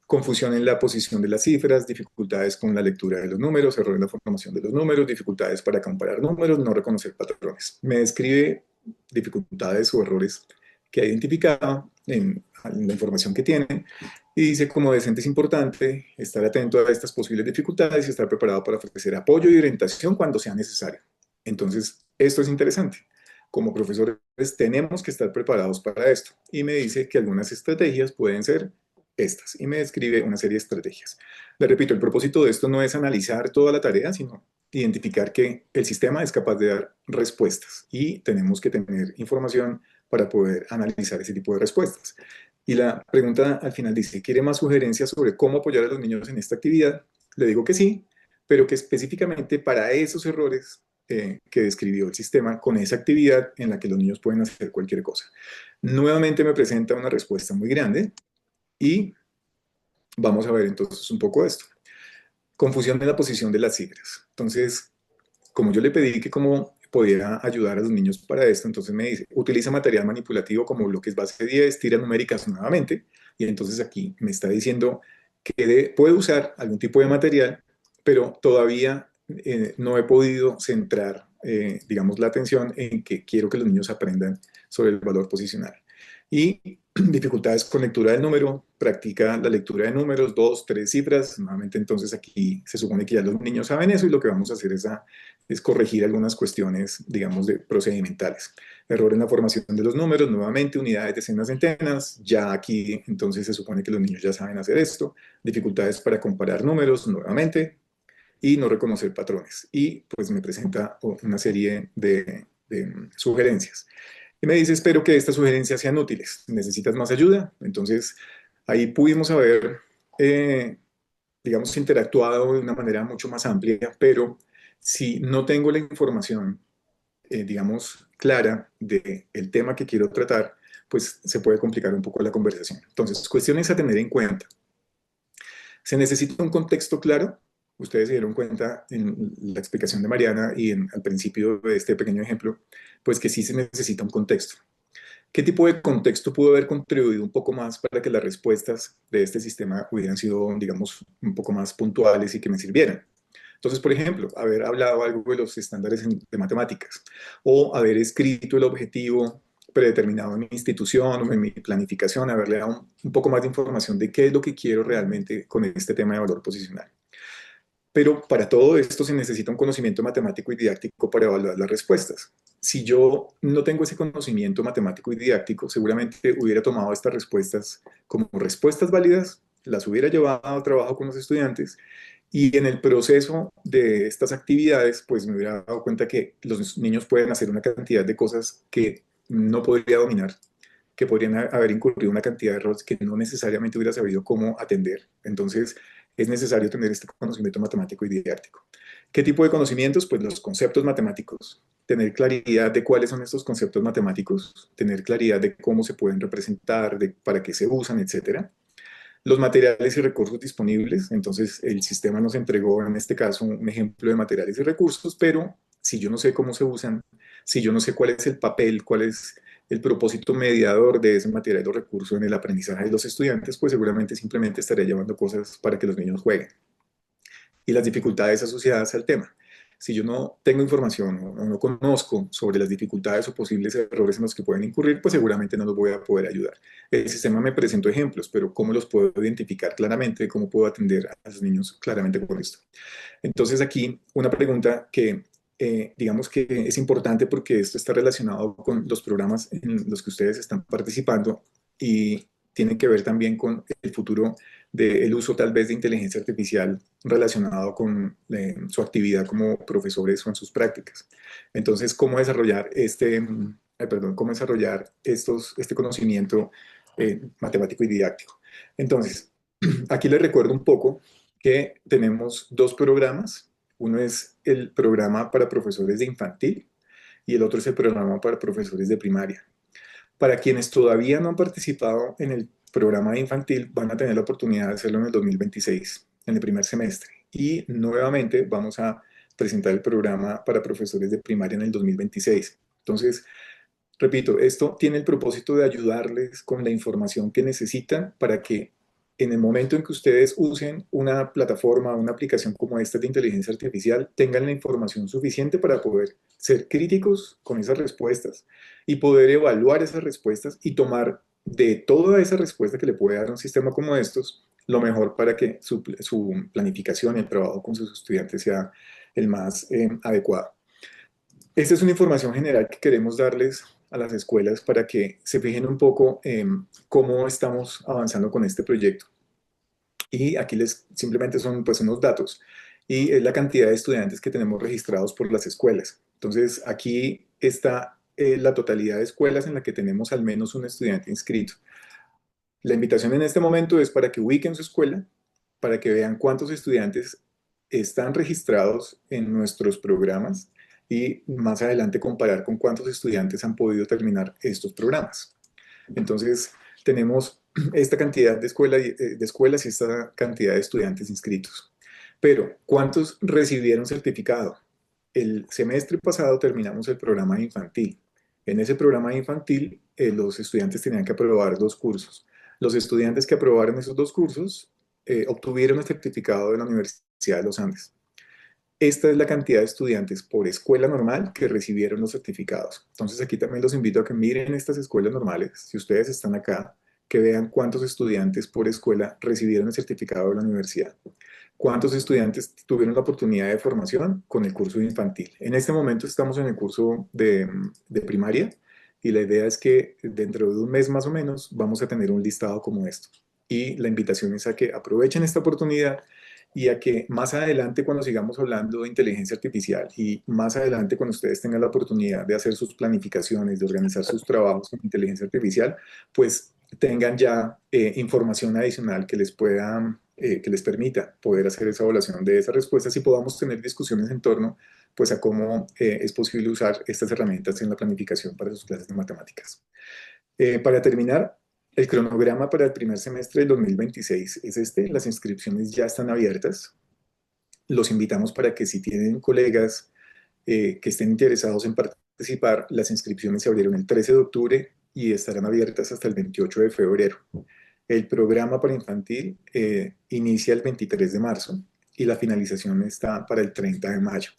confusión en la posición de las cifras, dificultades con la lectura de los números, error en la formación de los números, dificultades para comparar números, no reconocer patrones. Me describe dificultades o errores que ha identificado en la información que tiene y dice: como docente es importante estar atento a estas posibles dificultades y estar preparado para ofrecer apoyo y orientación cuando sea necesario. Entonces, esto es interesante. Como profesores tenemos que estar preparados para esto. Y me dice que algunas estrategias pueden ser estas. Y me describe una serie de estrategias. Le repito, el propósito de esto no es analizar toda la tarea, sino identificar que el sistema es capaz de dar respuestas. Y tenemos que tener información para poder analizar ese tipo de respuestas. Y la pregunta al final dice: ¿quiere más sugerencias sobre cómo apoyar a los niños en esta actividad? Le digo que sí, pero que específicamente para esos errores que describió el sistema, con esa actividad en la que los niños pueden hacer cualquier cosa. Nuevamente me presenta una respuesta muy grande y vamos a ver entonces un poco esto. Confusión en la posición de las cifras. Entonces, como yo le pedí que cómo podía ayudar a los niños para esto, entonces me dice: utiliza material manipulativo como bloques base 10, tira numéricas nuevamente, y entonces aquí me está diciendo que puede usar algún tipo de material, pero todavía no he podido centrar, digamos, la atención en que quiero que los niños aprendan sobre el valor posicional. Y dificultades con lectura del número, practica la lectura de números, dos, tres cifras. Nuevamente, entonces aquí se supone que ya los niños saben eso y lo que vamos a hacer es corregir algunas cuestiones, digamos, procedimentales. Error en la formación de los números, nuevamente, unidades, decenas, centenas. Ya aquí, entonces, se supone que los niños ya saben hacer esto. Dificultades para comparar números, nuevamente, y no reconocer patrones. Y pues me presenta una serie de sugerencias. Y me dice: espero que estas sugerencias sean útiles. ¿Necesitas más ayuda? Entonces, ahí pudimos haber, digamos, interactuado de una manera mucho más amplia, pero si no tengo la información, digamos, clara del tema que quiero tratar, pues se puede complicar un poco la conversación. Entonces, cuestiones a tener en cuenta. Se necesita un contexto claro. Ustedes se dieron cuenta en la explicación de Mariana y al principio de este pequeño ejemplo, pues que sí se necesita un contexto. ¿Qué tipo de contexto pudo haber contribuido un poco más para que las respuestas de este sistema hubieran sido, digamos, un poco más puntuales y que me sirvieran? Entonces, por ejemplo, haber hablado algo de los estándares de matemáticas o haber escrito el objetivo predeterminado en mi institución o en mi planificación, haberle dado un poco más de información de qué es lo que quiero realmente con este tema de valor posicional. Pero para todo esto se necesita un conocimiento matemático y didáctico para evaluar las respuestas. Si yo no tengo ese conocimiento matemático y didáctico, seguramente hubiera tomado estas respuestas como respuestas válidas, las hubiera llevado a trabajo con los estudiantes y en el proceso de estas actividades, pues me hubiera dado cuenta que los niños pueden hacer una cantidad de cosas que no podría dominar, que podrían haber incurrido una cantidad de errores que no necesariamente hubiera sabido cómo atender. Entonces, es necesario tener este conocimiento matemático y didáctico. ¿Qué tipo de conocimientos? Pues los conceptos matemáticos, tener claridad de cuáles son estos conceptos matemáticos, tener claridad de cómo se pueden representar, de para qué se usan, etcétera. Los materiales y recursos disponibles, entonces el sistema nos entregó en este caso un ejemplo de materiales y recursos, pero si yo no sé cómo se usan, si yo no sé cuál es el papel, cuál es el propósito mediador de ese material o recurso en el aprendizaje de los estudiantes, pues seguramente simplemente estaré llevando cosas para que los niños jueguen. Y las dificultades asociadas al tema. Si yo no tengo información o no conozco sobre las dificultades o posibles errores en los que pueden incurrir, pues seguramente no los voy a poder ayudar. El sistema me presentó ejemplos, pero ¿cómo los puedo identificar claramente? ¿Cómo puedo atender a los niños claramente con esto? Entonces aquí una pregunta que digamos que es importante porque esto está relacionado con los programas en los que ustedes están participando y tiene que ver también con el futuro del uso tal vez de inteligencia artificial relacionado con su actividad como profesores o en sus prácticas. Entonces, ¿cómo desarrollar cómo desarrollar este conocimiento matemático y didáctico? Entonces, aquí les recuerdo un poco que tenemos dos programas. Uno es el programa para profesores de infantil y el otro es el programa para profesores de primaria. Para quienes todavía no han participado en el programa de infantil, van a tener la oportunidad de hacerlo en el 2026, en el primer semestre. Y nuevamente vamos a presentar el programa para profesores de primaria en el 2026. Entonces, repito, esto tiene el propósito de ayudarles con la información que necesitan para que en el momento en que ustedes usen una plataforma, una aplicación como esta de inteligencia artificial, tengan la información suficiente para poder ser críticos con esas respuestas y poder evaluar esas respuestas y tomar de toda esa respuesta que le puede dar un sistema como estos, lo mejor para que su planificación y el trabajo con sus estudiantes sea el más adecuado. Esta es una información general que queremos darles a las escuelas para que se fijen un poco en cómo estamos avanzando con este proyecto. Y aquí les simplemente son pues unos datos y es la cantidad de estudiantes que tenemos registrados por las escuelas. Entonces aquí está la totalidad de escuelas en la que tenemos al menos un estudiante inscrito. La invitación en este momento es para que ubiquen su escuela, para que vean cuántos estudiantes están registrados en nuestros programas y más adelante comparar con cuántos estudiantes han podido terminar estos programas. Entonces, tenemos esta cantidad de escuelas y esta cantidad de estudiantes inscritos. Pero, ¿cuántos recibieron certificado? El semestre pasado terminamos el programa infantil. En ese programa infantil, los estudiantes tenían que aprobar 2 cursos. Los estudiantes que aprobaron esos 2 cursos obtuvieron el certificado de la Universidad de los Andes. Esta es la cantidad de estudiantes por escuela normal que recibieron los certificados. Entonces aquí también los invito a que miren estas escuelas normales. Si ustedes están acá, que vean cuántos estudiantes por escuela recibieron el certificado de la universidad. ¿Cuántos estudiantes tuvieron la oportunidad de formación con el curso infantil? En este momento estamos en el curso de primaria y la idea es que dentro de un mes más o menos vamos a tener un listado como esto. Y la invitación es a que aprovechen esta oportunidad y a que más adelante cuando sigamos hablando de inteligencia artificial y más adelante cuando ustedes tengan la oportunidad de hacer sus planificaciones, de organizar sus trabajos con inteligencia artificial, pues tengan ya información adicional que les pueda, que les permita poder hacer esa evaluación de esas respuestas y podamos tener discusiones en torno pues a cómo es posible usar estas herramientas en la planificación para sus clases de matemáticas. Para terminar, el cronograma para el primer semestre del 2026 es este. Las inscripciones ya están abiertas. Los invitamos para que si tienen colegas que estén interesados en participar, las inscripciones se abrieron el 13 de octubre y estarán abiertas hasta el 28 de febrero. El programa para infantil inicia el 23 de marzo y la finalización está para el 30 de mayo.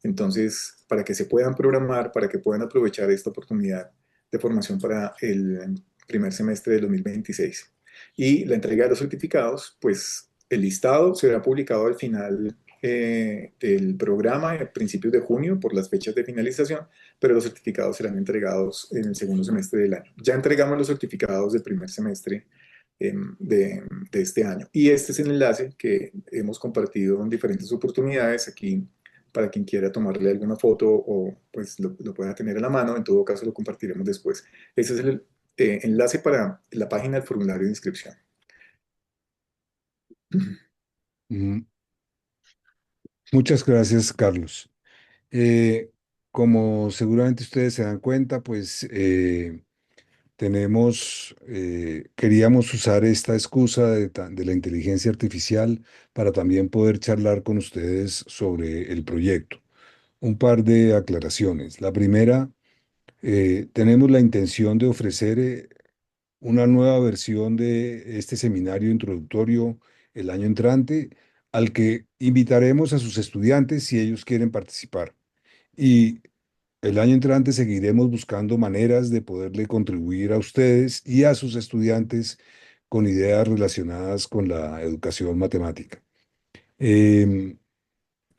Entonces, para que se puedan programar, para que puedan aprovechar esta oportunidad de formación para el primer semestre del 2026. Y la entrega de los certificados, pues el listado será publicado al final del programa a principios de junio por las fechas de finalización, pero los certificados serán entregados en el segundo semestre del año. Ya entregamos los certificados del primer semestre de este año. Y este es el enlace que hemos compartido en diferentes oportunidades aquí para quien quiera tomarle alguna foto o pues lo pueda tener a la mano. En todo caso lo compartiremos después. Ese es el enlace para la página del formulario de inscripción. Mm, Muchas gracias, Carlos. Eh, Como seguramente ustedes se dan cuenta, pues queríamos usar esta excusa de la inteligencia artificial para también poder charlar con ustedes sobre el proyecto. Un par de aclaraciones. La primera, tenemos la intención de ofrecer una nueva versión de este seminario introductorio el año entrante, al que invitaremos a sus estudiantes si ellos quieren participar. Y el año entrante seguiremos buscando maneras de poderle contribuir a ustedes y a sus estudiantes con ideas relacionadas con la educación matemática. Em,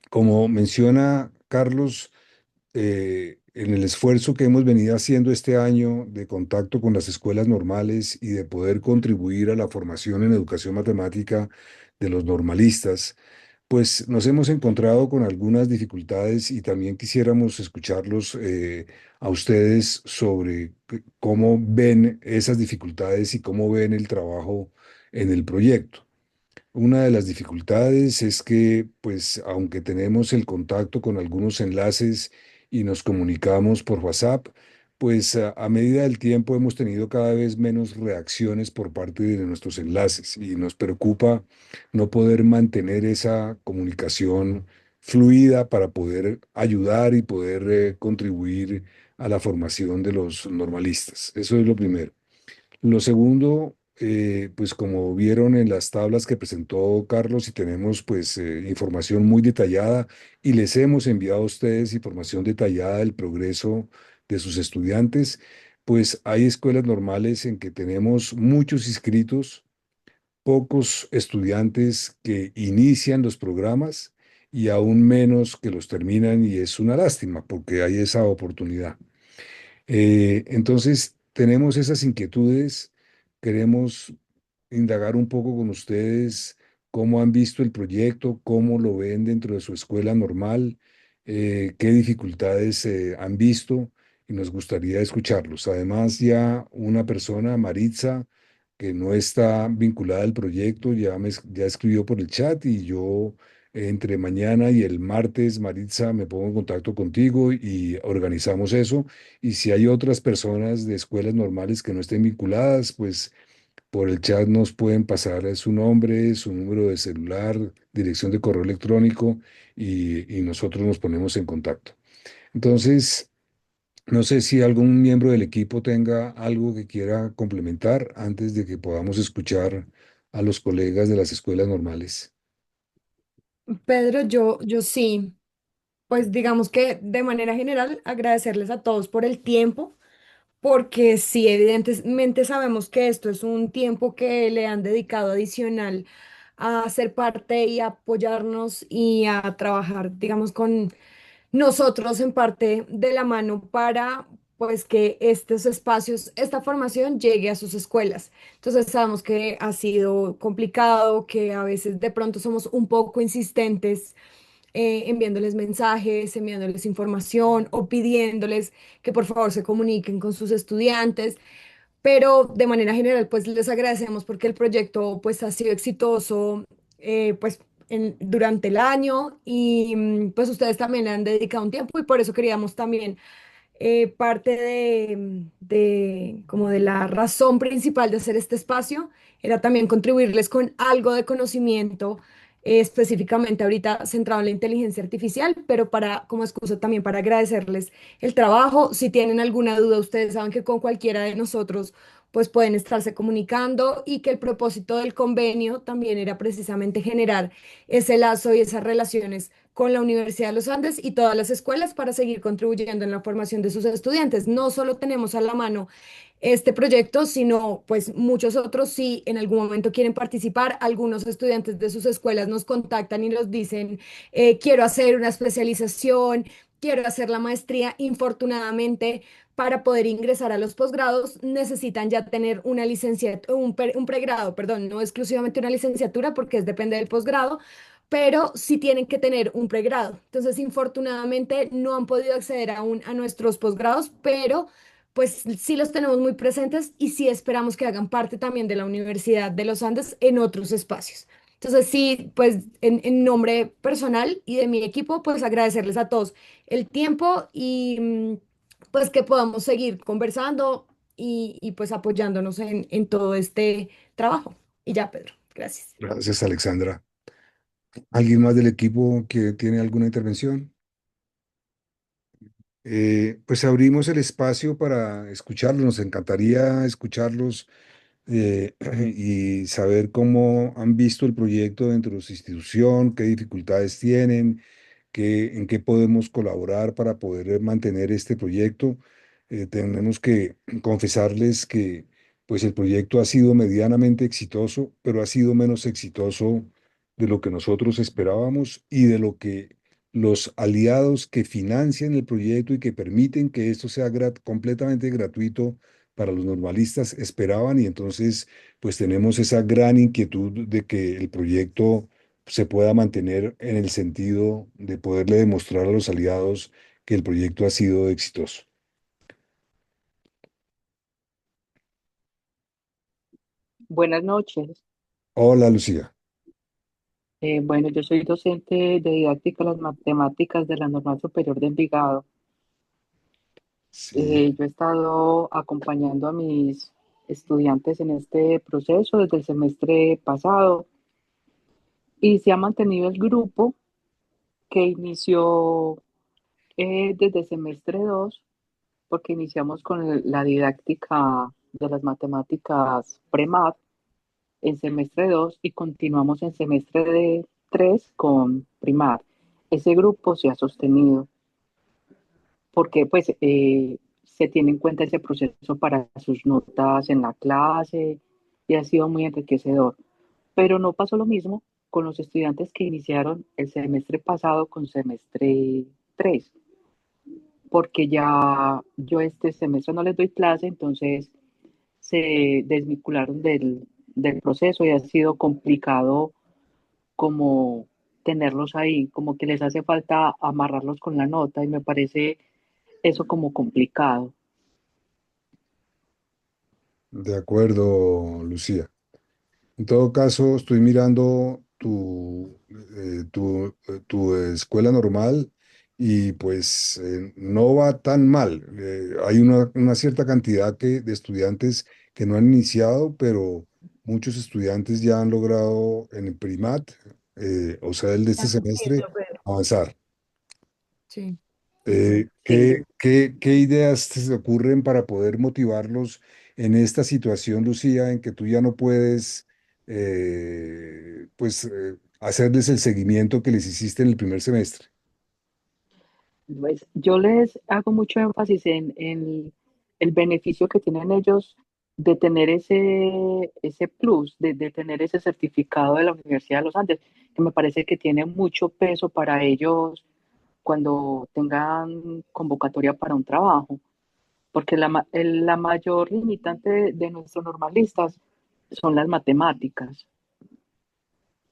Como menciona Carlos, en el esfuerzo que hemos venido haciendo este año de contacto con las escuelas normales y de poder contribuir a la formación en educación matemática de los normalistas, pues nos hemos encontrado con algunas dificultades y también quisiéramos escucharlos a ustedes sobre cómo ven esas dificultades y cómo ven el trabajo en el proyecto. Una de las dificultades es que, pues, aunque tenemos el contacto con algunos enlaces y nos comunicamos por WhatsApp, pues a medida del tiempo hemos tenido cada vez menos reacciones por parte de nuestros enlaces y nos preocupa no poder mantener esa comunicación fluida para poder ayudar y poder contribuir a la formación de los normalistas. Eso es lo primero. Lo segundo pues como vieron en las tablas que presentó Carlos, y tenemos pues información muy detallada y les hemos enviado a ustedes información detallada del progreso de sus estudiantes, pues hay escuelas normales en que tenemos muchos inscritos, pocos estudiantes que inician los programas y aún menos que los terminan, y es una lástima porque hay esa oportunidad. Entonces, tenemos esas inquietudes, queremos indagar un poco con ustedes cómo han visto el proyecto, cómo lo ven dentro de su escuela normal, qué dificultades han visto, y nos gustaría escucharlos. Además, ya una persona, Maritza, que no está vinculada al proyecto, ya escribió por el chat, y yo entre mañana y el martes, Maritza, me pongo en contacto contigo y organizamos eso. Y si hay otras personas de escuelas normales que no estén vinculadas, pues por el chat nos pueden pasar su nombre, su número de celular, dirección de correo electrónico, y nosotros nos ponemos en contacto. Entonces, no sé si algún miembro del equipo tenga algo que quiera complementar antes de que podamos escuchar a los colegas de las escuelas normales. Pedro, yo sí, pues digamos que de manera general agradecerles a todos por el tiempo, porque sí, evidentemente sabemos que esto es un tiempo que le han dedicado adicional a ser parte y apoyarnos y a trabajar, digamos, con nosotros en parte de la mano para pues que estos espacios, esta formación llegue a sus escuelas. Entonces sabemos que ha sido complicado, que a veces de pronto somos un poco insistentes enviándoles mensajes, enviándoles información o pidiéndoles que por favor se comuniquen con sus estudiantes, pero de manera general pues les agradecemos porque el proyecto pues ha sido exitoso pues durante el año y pues ustedes también le han dedicado un tiempo y por eso queríamos también parte como de la razón principal de hacer este espacio era también contribuirles con algo de conocimiento, específicamente ahorita centrado en la inteligencia artificial, pero para, como excusa también para agradecerles el trabajo. Si tienen alguna duda, ustedes saben que con cualquiera de nosotros pues pueden estarse comunicando y que el propósito del convenio también era precisamente generar ese lazo y esas relaciones con la Universidad de los Andes y todas las escuelas para seguir contribuyendo en la formación de sus estudiantes. No solo tenemos a la mano este proyecto, sino pues muchos otros si en algún momento quieren participar. Algunos estudiantes de sus escuelas nos contactan y nos dicen, quiero hacer una especialización, quiero hacer la maestría. Infortunadamente, para poder ingresar a los posgrados necesitan ya tener una licenciatura, un pregrado, perdón, no exclusivamente una licenciatura porque depende del posgrado, pero sí tienen que tener un pregrado. Entonces, infortunadamente, no han podido acceder aún a nuestros posgrados, pero pues sí los tenemos muy presentes y sí esperamos que hagan parte también de la Universidad de los Andes en otros espacios. Entonces, sí, pues en nombre personal y de mi equipo, pues agradecerles a todos el tiempo y pues que podamos seguir conversando y pues apoyándonos en todo este trabajo. Y ya, Pedro, gracias. Gracias, Alexandra. ¿Alguien más del equipo que tiene alguna intervención? Pues abrimos el espacio para escucharlos. Nos encantaría escucharlos, y saber cómo han visto el proyecto dentro de su institución, qué dificultades tienen, en qué podemos colaborar para poder mantener este proyecto. Tenemos que confesarles que pues el proyecto ha sido medianamente exitoso, pero ha sido menos exitoso de lo que nosotros esperábamos y de lo que los aliados que financian el proyecto y que permiten que esto sea completamente gratuito para los normalistas esperaban. Y entonces pues tenemos esa gran inquietud de que el proyecto se pueda mantener en el sentido de poderle demostrar a los aliados que el proyecto ha sido exitoso. Buenas noches. Hola, Lucía. Bueno, yo soy docente de didáctica de las matemáticas de la Normal Superior de Envigado. Sí, Yo he estado acompañando a mis estudiantes en este proceso desde el semestre pasado y se ha mantenido el grupo que inició desde semestre 2 porque iniciamos con la didáctica de las matemáticas pre-mat en semestre 2 y continuamos en semestre de 3 con primar. Ese grupo se ha sostenido porque pues se tiene en cuenta ese proceso para sus notas en la clase y ha sido muy enriquecedor. Pero no pasó lo mismo con los estudiantes que iniciaron el semestre pasado con semestre 3 porque ya yo este semestre no les doy clase, entonces se desvincularon del proceso y ha sido complicado como tenerlos ahí, como que les hace falta amarrarlos con la nota y me parece eso como complicado. De acuerdo, Lucía. En todo caso, estoy mirando tu escuela normal y pues no va tan mal. Hay una cierta cantidad de estudiantes que no han iniciado, pero muchos estudiantes ya han logrado en el primat, o sea, el de este semestre, avanzar. Sí. Sí, ¿Qué ideas te se ocurren para poder motivarlos en esta situación, Lucía, en que tú ya no puedes, hacerles el seguimiento que les hiciste en el primer semestre? pues yo les hago mucho énfasis en el beneficio que tienen ellos de tener ese plus, de tener ese certificado de la Universidad de los Andes, que me parece que tiene mucho peso para ellos cuando tengan convocatoria para un trabajo, porque la mayor limitante de nuestros normalistas son las matemáticas.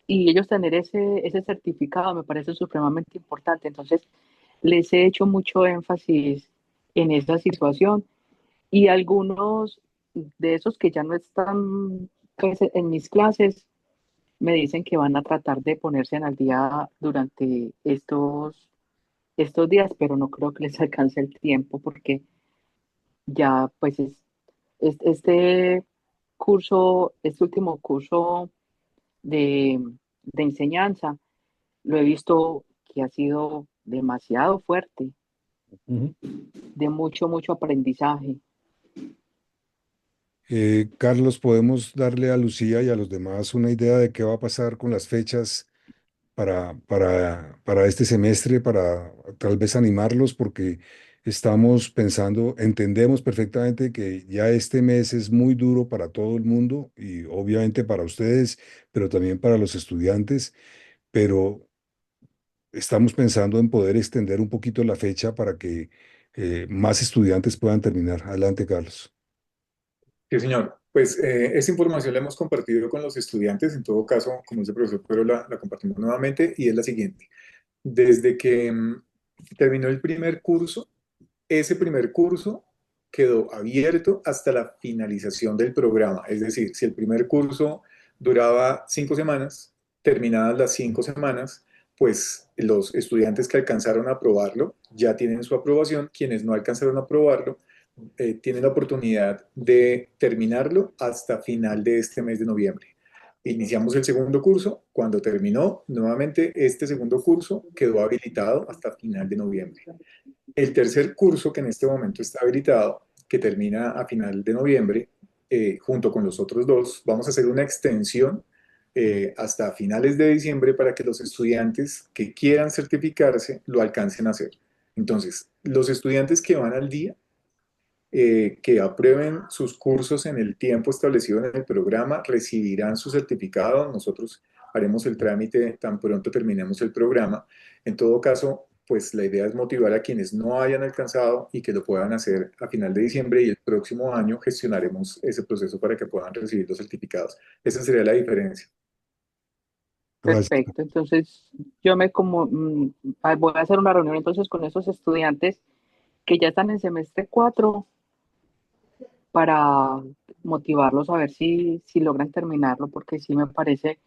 Y ellos tener ese certificado me parece supremamente importante. Entonces, les he hecho mucho énfasis en esa situación y algunos de esos que ya no están pues, en mis clases me dicen que van a tratar de ponerse al día durante estos días, pero no creo que les alcance el tiempo porque ya pues este curso, este último curso de, de enseñanza, lo he visto que ha sido demasiado fuerte, Ujú. de mucho, mucho aprendizaje. Carlos, ¿podemos darle a Lucía y a los demás una idea de qué va a pasar con las fechas para este semestre, para tal vez animarlos, porque estamos pensando, entendemos perfectamente que ya este mes es muy duro para todo el mundo y obviamente para ustedes, pero también para los estudiantes, pero estamos pensando en poder extender un poquito la fecha para que más estudiantes puedan terminar. Adelante, Carlos. Sí, señor. Pues esta información la hemos compartido con los estudiantes. En todo caso, como dice el profesor, pero la compartimos nuevamente y es la siguiente. Desde que terminó el primer curso, ese primer curso quedó abierto hasta la finalización del programa. Es decir, si el primer curso duraba 5 semanas, terminadas las 5 semanas, pues los estudiantes que alcanzaron a aprobarlo ya tienen su aprobación. Quienes no alcanzaron a aprobarlo tienen la oportunidad de terminarlo hasta final de este mes de noviembre. Iniciamos el segundo curso. Cuando terminó, nuevamente este segundo curso quedó habilitado hasta final de noviembre. El tercer curso que en este momento está habilitado, que termina a final de noviembre, junto con los otros dos, vamos a hacer una extensión hasta finales de diciembre para que los estudiantes que quieran certificarse lo alcancen a hacer. Entonces, los estudiantes que van al día, que aprueben sus cursos en el tiempo establecido en el programa, recibirán su certificado. Nosotros haremos el trámite tan pronto terminemos el programa. En todo caso, pues la idea es motivar a quienes no hayan alcanzado y que lo puedan hacer a final de diciembre y el próximo año gestionaremos ese proceso para que puedan recibir los certificados. Esa sería la diferencia. Gracias. Perfecto. Entonces, voy a hacer una reunión entonces con esos estudiantes que ya están en semestre 4 para motivarlos a ver si logran terminarlo, porque sí me parece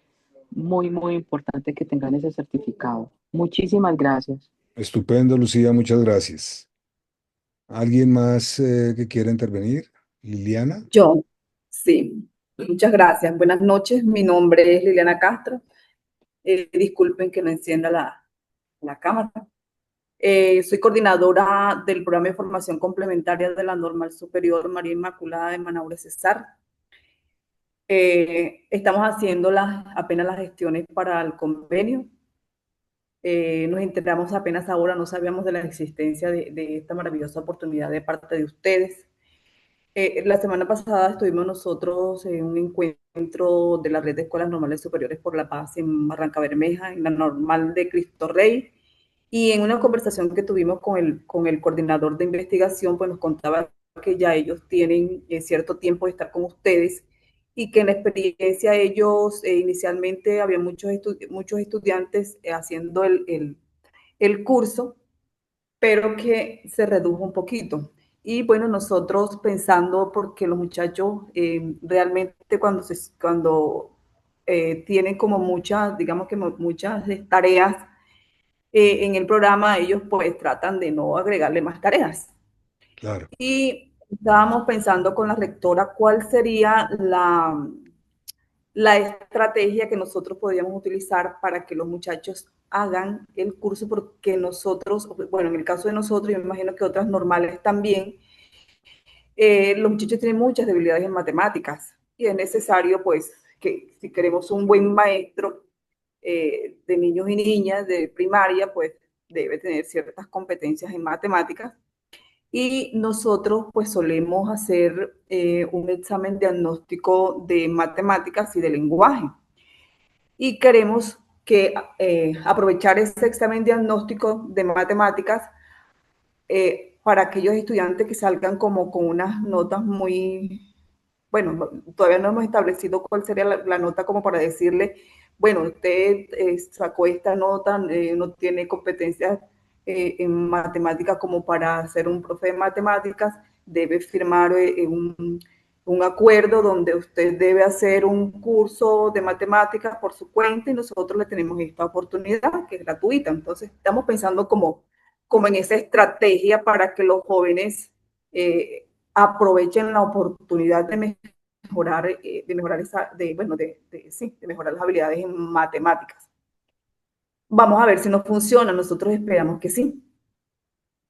muy, muy importante que tengan ese certificado. Muchísimas gracias. Estupendo, Lucía, muchas gracias. ¿Alguien más que quiera intervenir? Liliana. Yo, sí. Muchas gracias. Buenas noches. Mi nombre es Liliana Castro. Disculpen que no encienda la cámara. Soy coordinadora del programa de formación complementaria de la Normal Superior María Inmaculada de Manaure Cesar. Estamos haciendo apenas las gestiones para el convenio. Nos enteramos apenas ahora, no sabíamos de la existencia de esta maravillosa oportunidad de parte de ustedes. La semana pasada estuvimos nosotros en un encuentro de la Red de Escuelas Normales Superiores por la Paz en Barranca Bermeja, en la normal de Cristo Rey, y en una conversación que tuvimos con el coordinador de investigación, pues nos contaba que ya ellos tienen cierto tiempo de estar con ustedes y que en la experiencia ellos inicialmente había muchos estudiantes haciendo el curso, pero que se redujo un poquito. Y bueno, nosotros pensando, porque los muchachos realmente cuando tienen como muchas, digamos que muchas tareas en el programa, ellos pues tratan de no agregarle más tareas. Claro. Y estábamos pensando con la rectora cuál sería la estrategia que nosotros podríamos utilizar para que los muchachos hagan el curso, porque nosotros, bueno, en el caso de nosotros, yo me imagino que otras normales también, los muchachos tienen muchas debilidades en matemáticas y es necesario, pues, que si queremos un buen maestro de niños y niñas de primaria, pues debe tener ciertas competencias en matemáticas. Y nosotros pues solemos hacer un examen diagnóstico de matemáticas y de lenguaje. Y queremos que aprovechar ese examen diagnóstico de matemáticas para aquellos estudiantes que salgan como con unas notas muy, bueno, todavía no hemos establecido cuál sería la nota como para decirle, bueno, usted sacó esta nota, no tiene competencias en matemáticas como para ser un profe de matemáticas, debe firmar un acuerdo donde usted debe hacer un curso de matemáticas por su cuenta y nosotros le tenemos esta oportunidad que es gratuita. Entonces, estamos pensando como en esa estrategia para que los jóvenes aprovechen la oportunidad de mejorar las habilidades en matemáticas. Vamos a ver si nos funciona, nosotros esperamos que sí.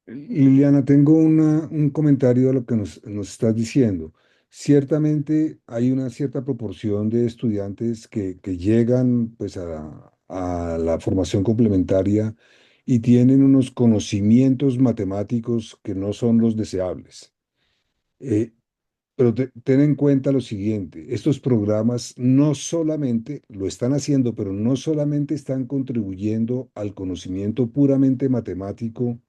Liliana, tengo un comentario a lo que nos estás diciendo. Ciertamente hay una cierta proporción de estudiantes que llegan pues, a la formación complementaria y tienen unos conocimientos matemáticos que no son los deseables. Eh, pero ten en cuenta lo siguiente, estos programas no solamente lo están haciendo, pero no solamente están contribuyendo al conocimiento puramente matemático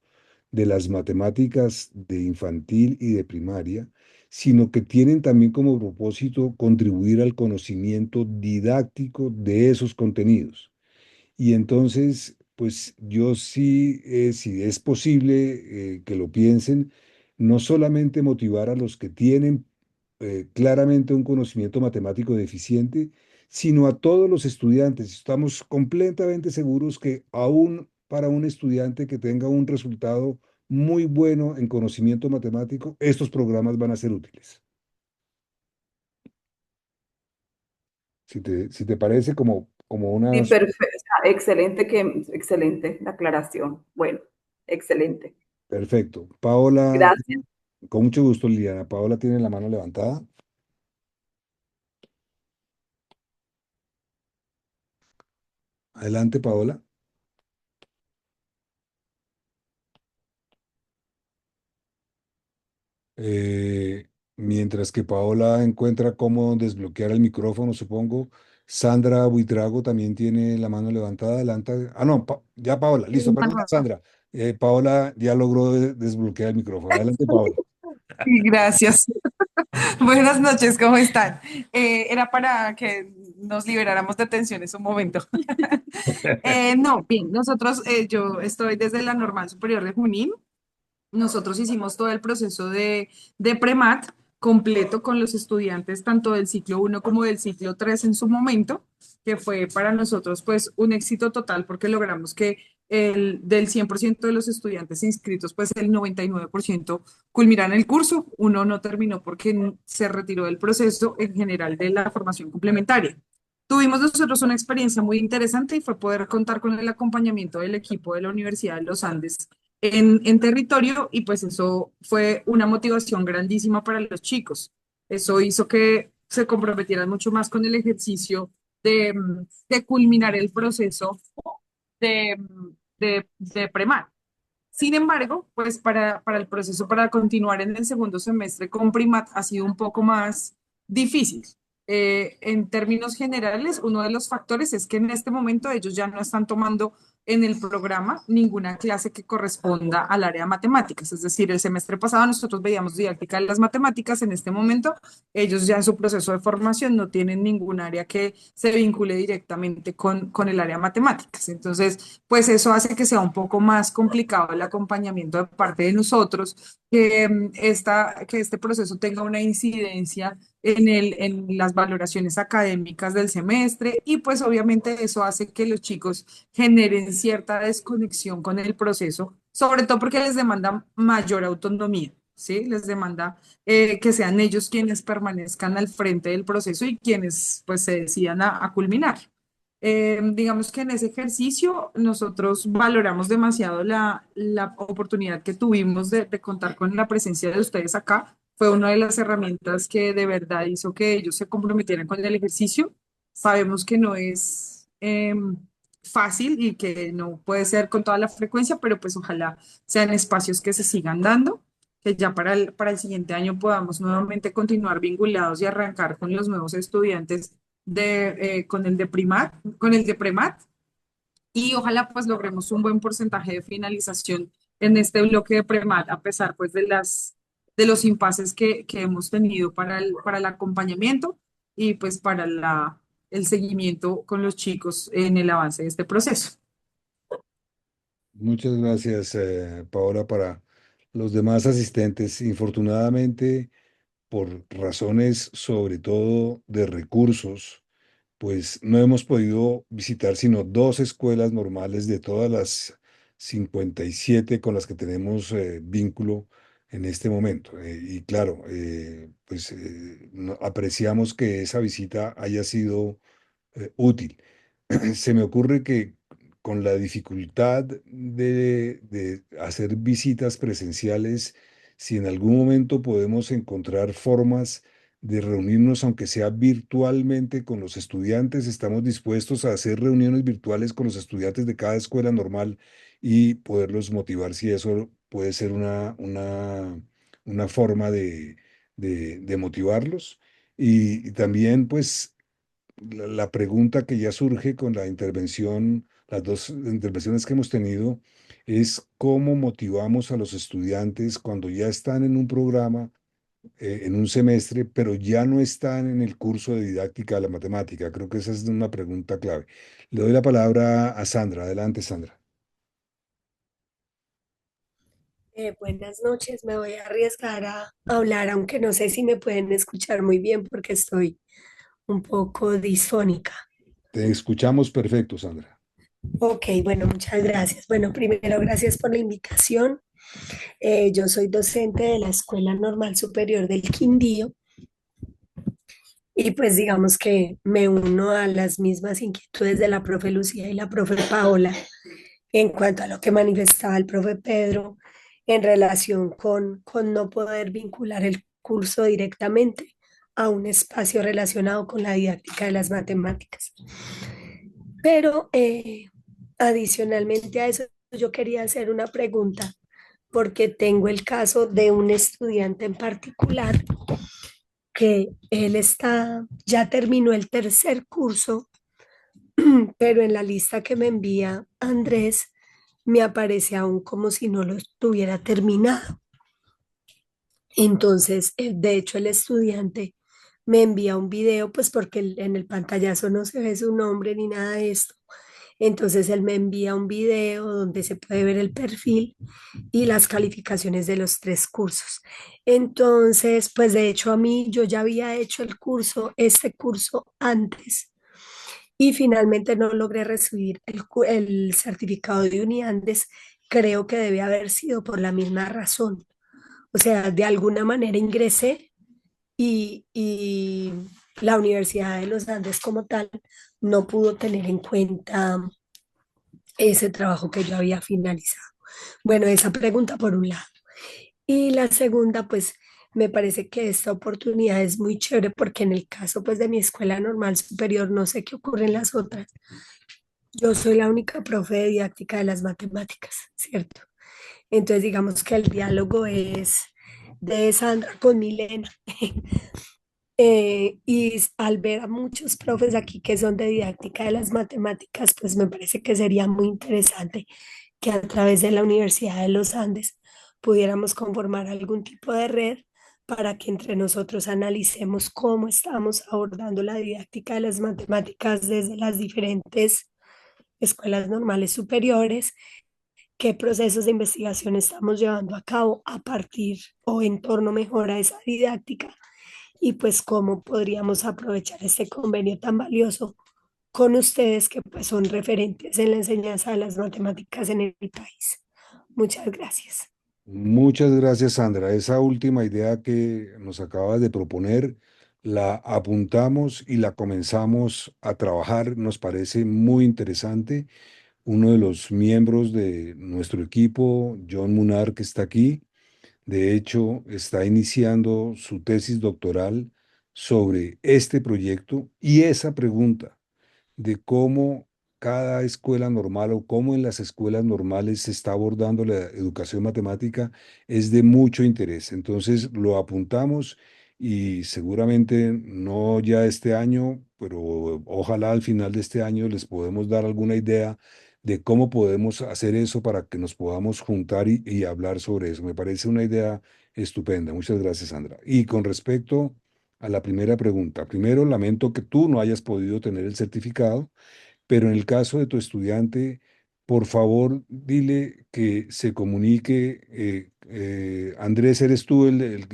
de las matemáticas de infantil y de primaria, sino que tienen también como propósito contribuir al conocimiento didáctico de esos contenidos. Y entonces, pues yo sí, si es posible que lo piensen, no solamente motivar a los que tienen claramente un conocimiento matemático deficiente, sino a todos los estudiantes. Estamos completamente seguros que aún para un estudiante que tenga un resultado muy bueno en conocimiento matemático, estos programas van a ser útiles. Si te parece como una... Sí, perfecto. Excelente la aclaración. Bueno, excelente. Perfecto. Paola, Gracias. con mucho gusto, Liliana. Paola tiene la mano levantada. Adelante, Paola. Mientras que Paola encuentra cómo desbloquear el micrófono, supongo, Sandra Buitrago también tiene la mano levantada. Adelante. Ah, no, ya Paola, listo, perdón, Sandra. Paola ya logró desbloquear el micrófono. Adelante, Paola. Sí, gracias. Buenas noches, ¿cómo están? Era para que nos liberáramos de tensiones un momento. No, bien, nosotros, yo estoy desde la Normal Superior de Junín. Nosotros hicimos todo el proceso de PREMAT completo con los estudiantes, tanto del ciclo 1 como del ciclo 3 en su momento, que fue para nosotros pues un éxito total porque logramos que del 100% de los estudiantes inscritos, pues el 99% culminaran el curso. Uno no terminó porque se retiró del proceso en general de la formación complementaria. Tuvimos nosotros una experiencia muy interesante y fue poder contar con el acompañamiento del equipo de la Universidad de los Andes en territorio y pues eso fue una motivación grandísima para los chicos. Eso hizo que se comprometieran mucho más con el ejercicio de culminar el proceso de, de Premar. Sin embargo, pues para el proceso, para continuar en el segundo semestre con Primat ha sido un poco más difícil. En términos generales, uno de los factores es que en este momento ellos ya no están tomando en el programa ninguna clase que corresponda al área de matemáticas. Es decir, el semestre pasado nosotros veíamos didáctica de las matemáticas, en este momento ellos ya en su proceso de formación no tienen ningún área que se vincule directamente con el área de matemáticas. Entonces, pues eso hace que sea un poco más complicado el acompañamiento de parte de nosotros, que este proceso tenga una incidencia en las valoraciones académicas del semestre y pues obviamente eso hace que los chicos generen cierta desconexión con el proceso, sobre todo porque les demanda mayor autonomía, ¿sí? Les demanda que sean ellos quienes permanezcan al frente del proceso y quienes pues se decidan a culminar. Digamos que en ese ejercicio nosotros valoramos demasiado la oportunidad que tuvimos de contar con la presencia de ustedes acá. Fue una de las herramientas que de verdad hizo que ellos se comprometieran con el ejercicio. Sabemos que no es fácil y que no puede ser con toda la frecuencia, pero pues ojalá sean espacios que se sigan dando, que ya para el siguiente año podamos nuevamente continuar vinculados y arrancar con los nuevos estudiantes con el de con el de Premat y ojalá pues logremos un buen porcentaje de finalización en este bloque de Premat a pesar pues de los impases que hemos tenido para el acompañamiento y pues para el seguimiento con los chicos en el avance de este proceso. Muchas gracias, Paola, para los demás asistentes. Infortunadamente, por razones sobre todo de recursos, pues no hemos podido visitar sino dos escuelas normales de todas las 57 con las que tenemos vínculo en este momento. Y claro, apreciamos que esa visita haya sido útil. Se me ocurre que con la dificultad de hacer visitas presenciales, si en algún momento podemos encontrar formas de reunirnos, aunque sea virtualmente, con los estudiantes, estamos dispuestos a hacer reuniones virtuales con los estudiantes de cada escuela normal y poderlos motivar si eso puede ser una forma de motivarlos. Y también, pues, la pregunta que ya surge con la intervención, las dos intervenciones que hemos tenido, es cómo motivamos a los estudiantes cuando ya están en un programa, en un semestre, pero ya no están en el curso de didáctica de la matemática. Creo que esa es una pregunta clave. Le doy la palabra a Sandra. Adelante, Sandra. Buenas noches, me voy a arriesgar a hablar, aunque no sé si me pueden escuchar muy bien porque estoy un poco disfónica. Te escuchamos perfecto, Sandra. Ok, bueno, muchas gracias. Bueno, primero, gracias por la invitación. Yo soy docente de la Escuela Normal Superior del Quindío y pues digamos que me uno a las mismas inquietudes de la profe Lucía y la profe Paola en cuanto a lo que manifestaba el profe Pedro en relación con no poder vincular el curso directamente a un espacio relacionado con la didáctica de las matemáticas. Pero adicionalmente a eso, yo quería hacer una pregunta porque tengo el caso de un estudiante en particular que ya terminó el tercer curso, pero en la lista que me envía Andrés me aparece aún como si no lo tuviera terminado. Entonces, de hecho, el estudiante me envía un video, pues porque en el pantallazo no se ve su nombre ni nada de esto. Entonces, él me envía un video donde se puede ver el perfil y las calificaciones de los tres cursos. Entonces, pues de hecho a mí yo ya había hecho este curso antes y finalmente no logré recibir el certificado de Uniandes. Creo que debe haber sido por la misma razón. O sea, de alguna manera ingresé y la Universidad de los Andes como tal no pudo tener en cuenta ese trabajo que yo había finalizado. Bueno, esa pregunta por un lado. Y la segunda, pues Me parece que esta oportunidad es muy chévere porque en el caso pues de mi escuela normal superior, no sé qué ocurre en las otras. Yo soy la única profe de didáctica de las matemáticas, ¿cierto? Entonces digamos que el diálogo es de Sandra con Milena. Al ver a muchos profes aquí que son de didáctica de las matemáticas, pues me parece que sería muy interesante que a través de la Universidad de los Andes pudiéramos conformar algún tipo de red para que entre nosotros analicemos cómo estamos abordando la didáctica de las matemáticas desde las diferentes escuelas normales superiores, qué procesos de investigación estamos llevando a cabo a partir o en torno mejor a esa didáctica y pues cómo podríamos aprovechar este convenio tan valioso con ustedes que pues son referentes en la enseñanza de las matemáticas en el país. Muchas gracias. Muchas gracias, Sandra. Esa última idea que nos acabas de proponer, la apuntamos y la comenzamos a trabajar. Nos parece muy interesante. Uno de los miembros de nuestro equipo, John Munar, que está aquí, de hecho, está iniciando su tesis doctoral sobre este proyecto y esa pregunta de cómo cada escuela normal o cómo en las escuelas normales se está abordando la educación matemática es de mucho interés. Entonces lo apuntamos y seguramente no ya este año, pero ojalá al final de este año les podemos dar alguna idea de cómo podemos hacer eso para que nos podamos juntar y hablar sobre eso. Me parece una idea estupenda. Muchas gracias, Sandra. Y con respecto a la primera pregunta, primero lamento que tú no hayas podido tener el certificado, pero en el caso de tu estudiante, por favor, dile que se comunique. Andrés, ¿eres tú el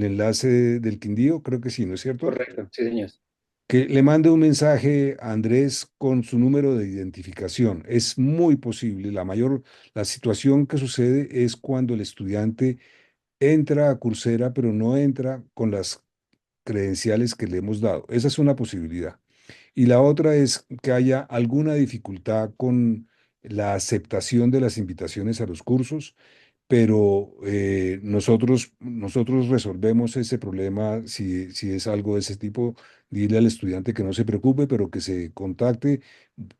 enlace del Quindío? Creo que sí, ¿no es cierto? Correcto, sí, señor. Que le mande un mensaje a Andrés con su número de identificación. Es muy posible. La situación que sucede es cuando el estudiante entra a Coursera, pero no entra con las credenciales que le hemos dado. Esa es una posibilidad. Y la otra es que haya alguna dificultad con la aceptación de las invitaciones a los cursos, pero nosotros resolvemos ese problema si es algo de ese tipo. Dile al estudiante que no se preocupe, pero que se contacte.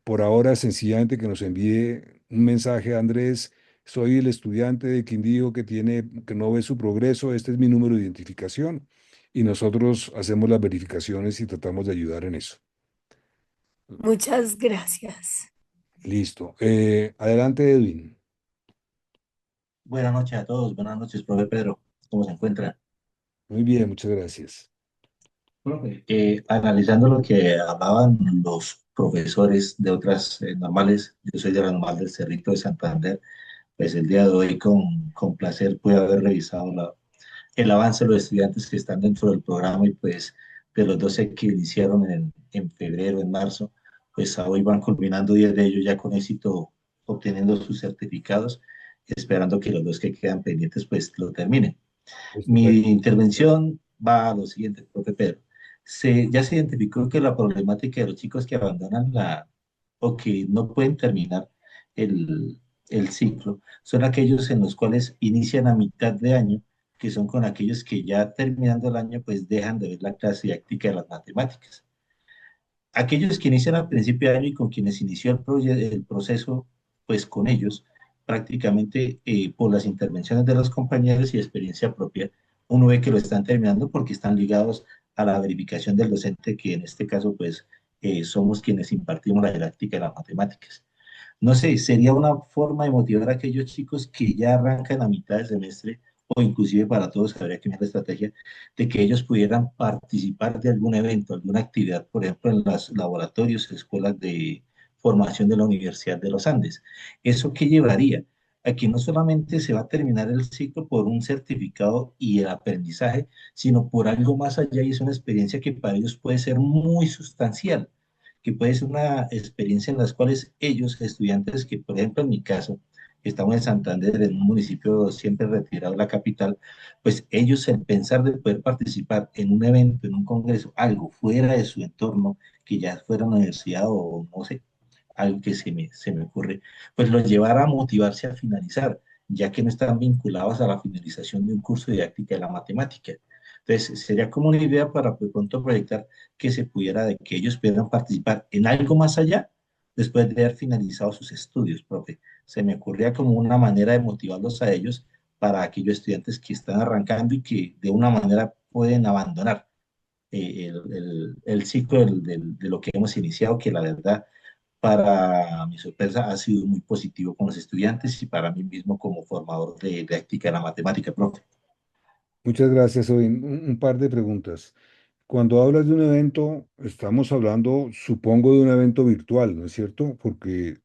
Por ahora, sencillamente que nos envíe un mensaje a Andrés. Soy el estudiante de Quindío que no ve su progreso. Este es mi número de identificación. Y nosotros hacemos las verificaciones y tratamos de ayudar en eso. Muchas gracias. Listo. Adelante, Edwin. Buenas noches a todos, buenas noches, profe Pedro. ¿Cómo se encuentra? Muy bien, muchas gracias. Profe, analizando lo que hablaban los profesores de otras normales, yo soy de la normal del Cerrito de Santander, pues el día de hoy con placer pude haber revisado el avance de los estudiantes que están dentro del programa y pues de los 12 que iniciaron en febrero, en marzo, pues a hoy van culminando 10 de ellos ya con éxito obteniendo sus certificados, esperando que los dos que quedan pendientes pues lo terminen. Mi Estupendo. intervención va a lo siguiente, profe Pedro. Ya se identificó que la problemática de los chicos que abandonan o que no pueden terminar el, el ciclo son aquellos en los cuales inician a mitad de año, que son con aquellos que ya terminando el año pues dejan de ver la clase didáctica de las matemáticas. Aquellos que inician al principio de año y con quienes inició el proceso, pues con ellos, prácticamente por las intervenciones de los compañeros y experiencia propia, uno ve que lo están terminando porque están ligados a la verificación del docente, que en este caso, pues, somos quienes impartimos la didáctica de las matemáticas. No sé, sería una forma de motivar a aquellos chicos que ya arrancan a mitad de semestre, o inclusive para todos, habría que ver la estrategia de que ellos pudieran participar de algún evento, alguna actividad, por ejemplo, en los laboratorios, escuelas de formación de la Universidad de los Andes. ¿Eso qué llevaría? A que no solamente se va a terminar el ciclo por un certificado y el aprendizaje, sino por algo más allá y es una experiencia que para ellos puede ser muy sustancial, que puede ser una experiencia en las cuales ellos, estudiantes que, por ejemplo, en mi caso, estamos en Santander, en un municipio siempre retirado de la capital, pues ellos el pensar de poder participar en un evento, en un congreso, algo fuera de su entorno, que ya fuera una universidad o no sé, algo que se me ocurre, pues los llevará a motivarse a finalizar. ya que no están vinculadas a la finalización de un curso de didáctica de la matemática. Entonces, sería como una idea para de pronto proyectar que se pudiera, de que ellos pudieran participar en algo más allá después de haber finalizado sus estudios, profe. Se me ocurría como una manera de motivarlos a ellos para aquellos estudiantes que están arrancando y que de una manera pueden abandonar el ciclo de lo que hemos iniciado, que la verdad, para mi sorpresa, ha sido muy positivo con los estudiantes y para mí mismo como formador de didáctica de la matemática, profe. Muchas gracias, Odín. Un par de preguntas. Cuando hablas de un evento, estamos hablando, supongo, de un evento virtual, ¿no es cierto? Porque,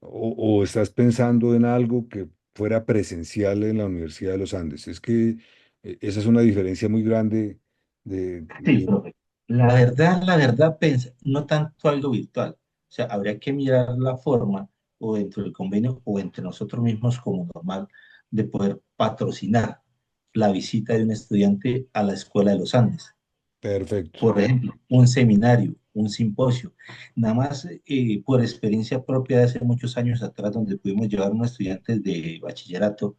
o estás pensando en algo que fuera presencial en la Universidad de los Andes. Es que esa es una diferencia muy grande Sí, profe. La verdad, no tanto algo virtual. O sea, habría que mirar la forma o dentro del convenio o entre nosotros mismos como normal de poder patrocinar la visita de un estudiante a la Escuela de los Andes. Perfecto. Por ejemplo, un seminario, un simposio. Nada más por experiencia propia de hace muchos años atrás, donde pudimos llevar a unos estudiantes de bachillerato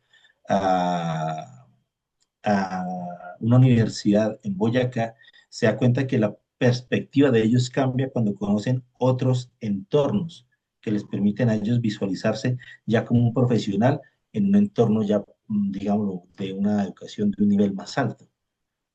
a una universidad en Boyacá, se da cuenta que la perspectiva de ellos cambia cuando conocen otros entornos que les permiten a ellos visualizarse ya como un profesional en un entorno ya, digamos, de una educación de un nivel más alto.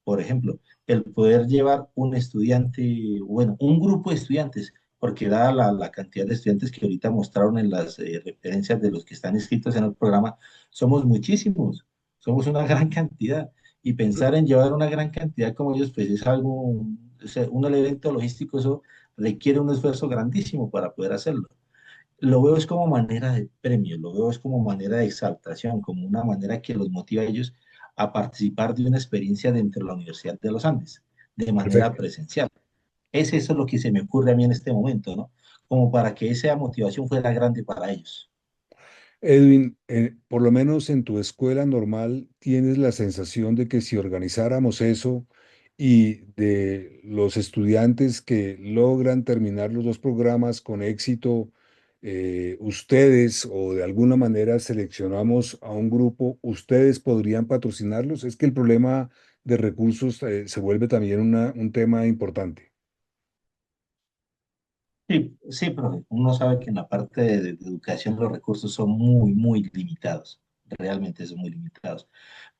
Por ejemplo, el poder llevar un estudiante, bueno, un grupo de estudiantes, porque dada la cantidad de estudiantes que ahorita mostraron en las referencias de los que están inscritos en el programa, somos muchísimos, somos una gran cantidad. Y pensar en llevar una gran cantidad como ellos, pues es algo, o sea, un evento logístico, eso requiere un esfuerzo grandísimo para poder hacerlo. Lo veo es como manera de premio, lo veo es como manera de exaltación, como una manera que los motiva a ellos a participar de una experiencia dentro de la Universidad de los Andes, de manera Perfecto. presencial. Es eso lo que se me ocurre a mí en este momento, ¿no? Como para que esa motivación fuera grande para ellos. Edwin, por lo menos en tu escuela normal, ¿tienes la sensación de que si organizáramos eso y de los estudiantes que logran terminar los dos programas con éxito, ustedes o de alguna manera seleccionamos a un grupo, ustedes podrían patrocinarlos? Es que el problema de recursos, se vuelve también un tema importante. Sí, sí, profe. Uno sabe que en la parte de educación los recursos son muy, muy limitados. Realmente son muy limitados.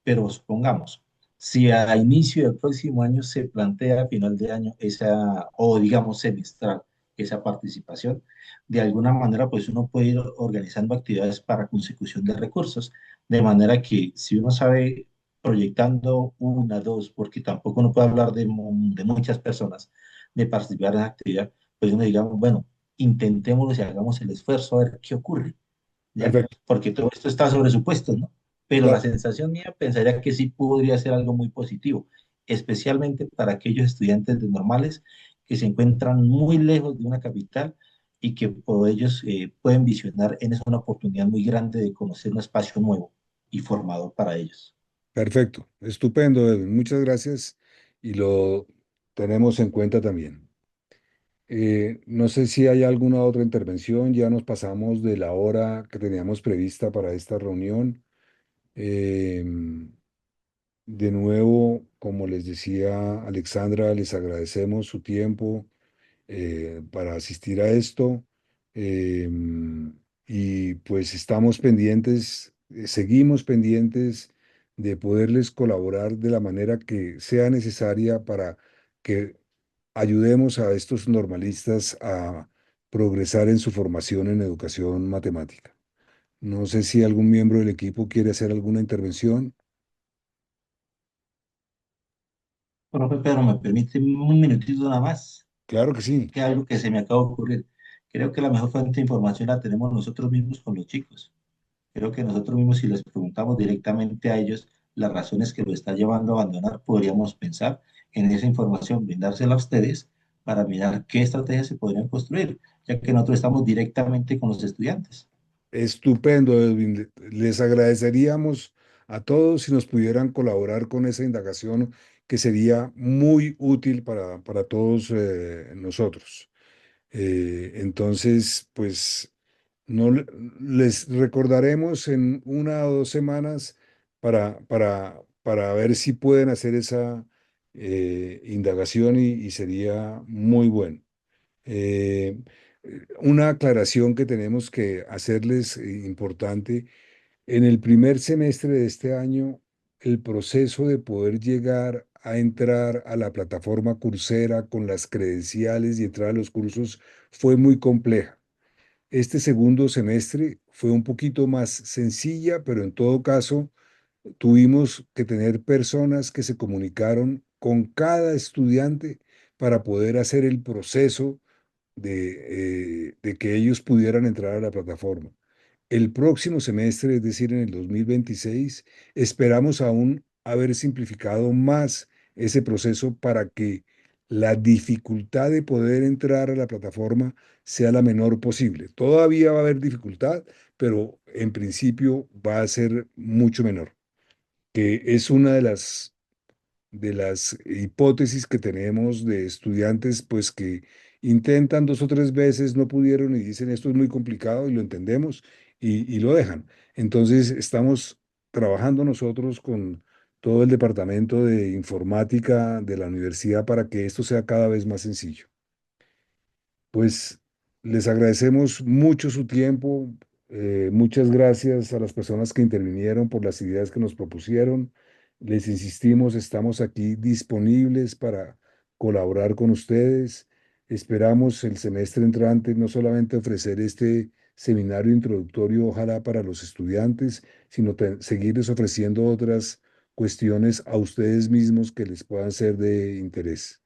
Pero supongamos, si a inicio del próximo año se plantea a final de año esa, o digamos semestral, esa participación, de alguna manera pues uno puede ir organizando actividades para consecución de recursos, de manera que si uno sabe proyectando una, dos, porque tampoco uno puede hablar de muchas personas de participar en la actividad, pues uno digamos, bueno, intentémoslo y hagamos el esfuerzo a ver qué ocurre. ¿Ya? Perfecto. Porque todo esto está sobre supuestos, ¿no? Pero la Claro. sensación mía pensaría que sí podría ser algo muy positivo, especialmente para aquellos estudiantes de normales que se encuentran muy lejos de una capital y que por ellos pueden visionar en eso una oportunidad muy grande de conocer un espacio nuevo y formador para ellos. Perfecto. Estupendo, Edwin. Muchas gracias y lo tenemos en cuenta también. No sé si hay alguna otra intervención, ya nos pasamos de la hora que teníamos prevista para esta reunión. Em, de nuevo, como les decía Alexandra, les agradecemos su tiempo para asistir a esto. Y pues estamos pendientes, seguimos pendientes de poderles colaborar de la manera que sea necesaria para que ayudemos a estos normalistas a progresar en su formación en educación matemática. No sé si algún miembro del equipo quiere hacer alguna intervención. Profe Pedro, ¿me permite un minutito nada más? Claro que sí. Que algo que se me acaba de ocurrir. Creo que la mejor fuente de información la tenemos nosotros mismos con los chicos. Creo que nosotros mismos, si les preguntamos directamente a ellos las razones que lo está llevando a abandonar, podríamos pensar en esa información, brindársela a ustedes para mirar qué estrategias se podrían construir, ya que nosotros estamos directamente con los estudiantes. Estupendo, Edwin. Les agradeceríamos a todos si nos pudieran colaborar con esa indagación que sería muy útil para todos nosotros. Entonces, pues No les recordaremos en 1 o 2 semanas para ver si pueden hacer esa indagación y sería muy bueno. Eh, una aclaración que tenemos que hacerles importante, en el primer semestre de este año, el proceso de poder llegar a entrar a la plataforma Coursera con las credenciales y entrar a los cursos fue muy compleja. Este segundo semestre fue un poquito más sencilla, pero en todo caso tuvimos que tener personas que se comunicaron con cada estudiante para poder hacer el proceso de que ellos pudieran entrar a la plataforma. El próximo semestre, es decir, en el 2026, esperamos aún haber simplificado más ese proceso para que la dificultad de poder entrar a la plataforma sea la menor posible. Todavía va a haber dificultad, pero en principio va a ser mucho menor, que es una de las hipótesis que tenemos de estudiantes, pues que intentan 2 o 3 veces, no pudieron y dicen esto es muy complicado y lo entendemos y lo dejan. Entonces estamos trabajando nosotros con todo el departamento de informática de la universidad para que esto sea cada vez más sencillo. Pues les agradecemos mucho su tiempo. Muchas gracias a las personas que intervinieron por las ideas que nos propusieron. Les insistimos, estamos aquí disponibles para colaborar con ustedes. Esperamos el semestre entrante no solamente ofrecer este seminario introductorio, ojalá para los estudiantes, sino seguirles ofreciendo otras cuestiones a ustedes mismos que les puedan ser de interés.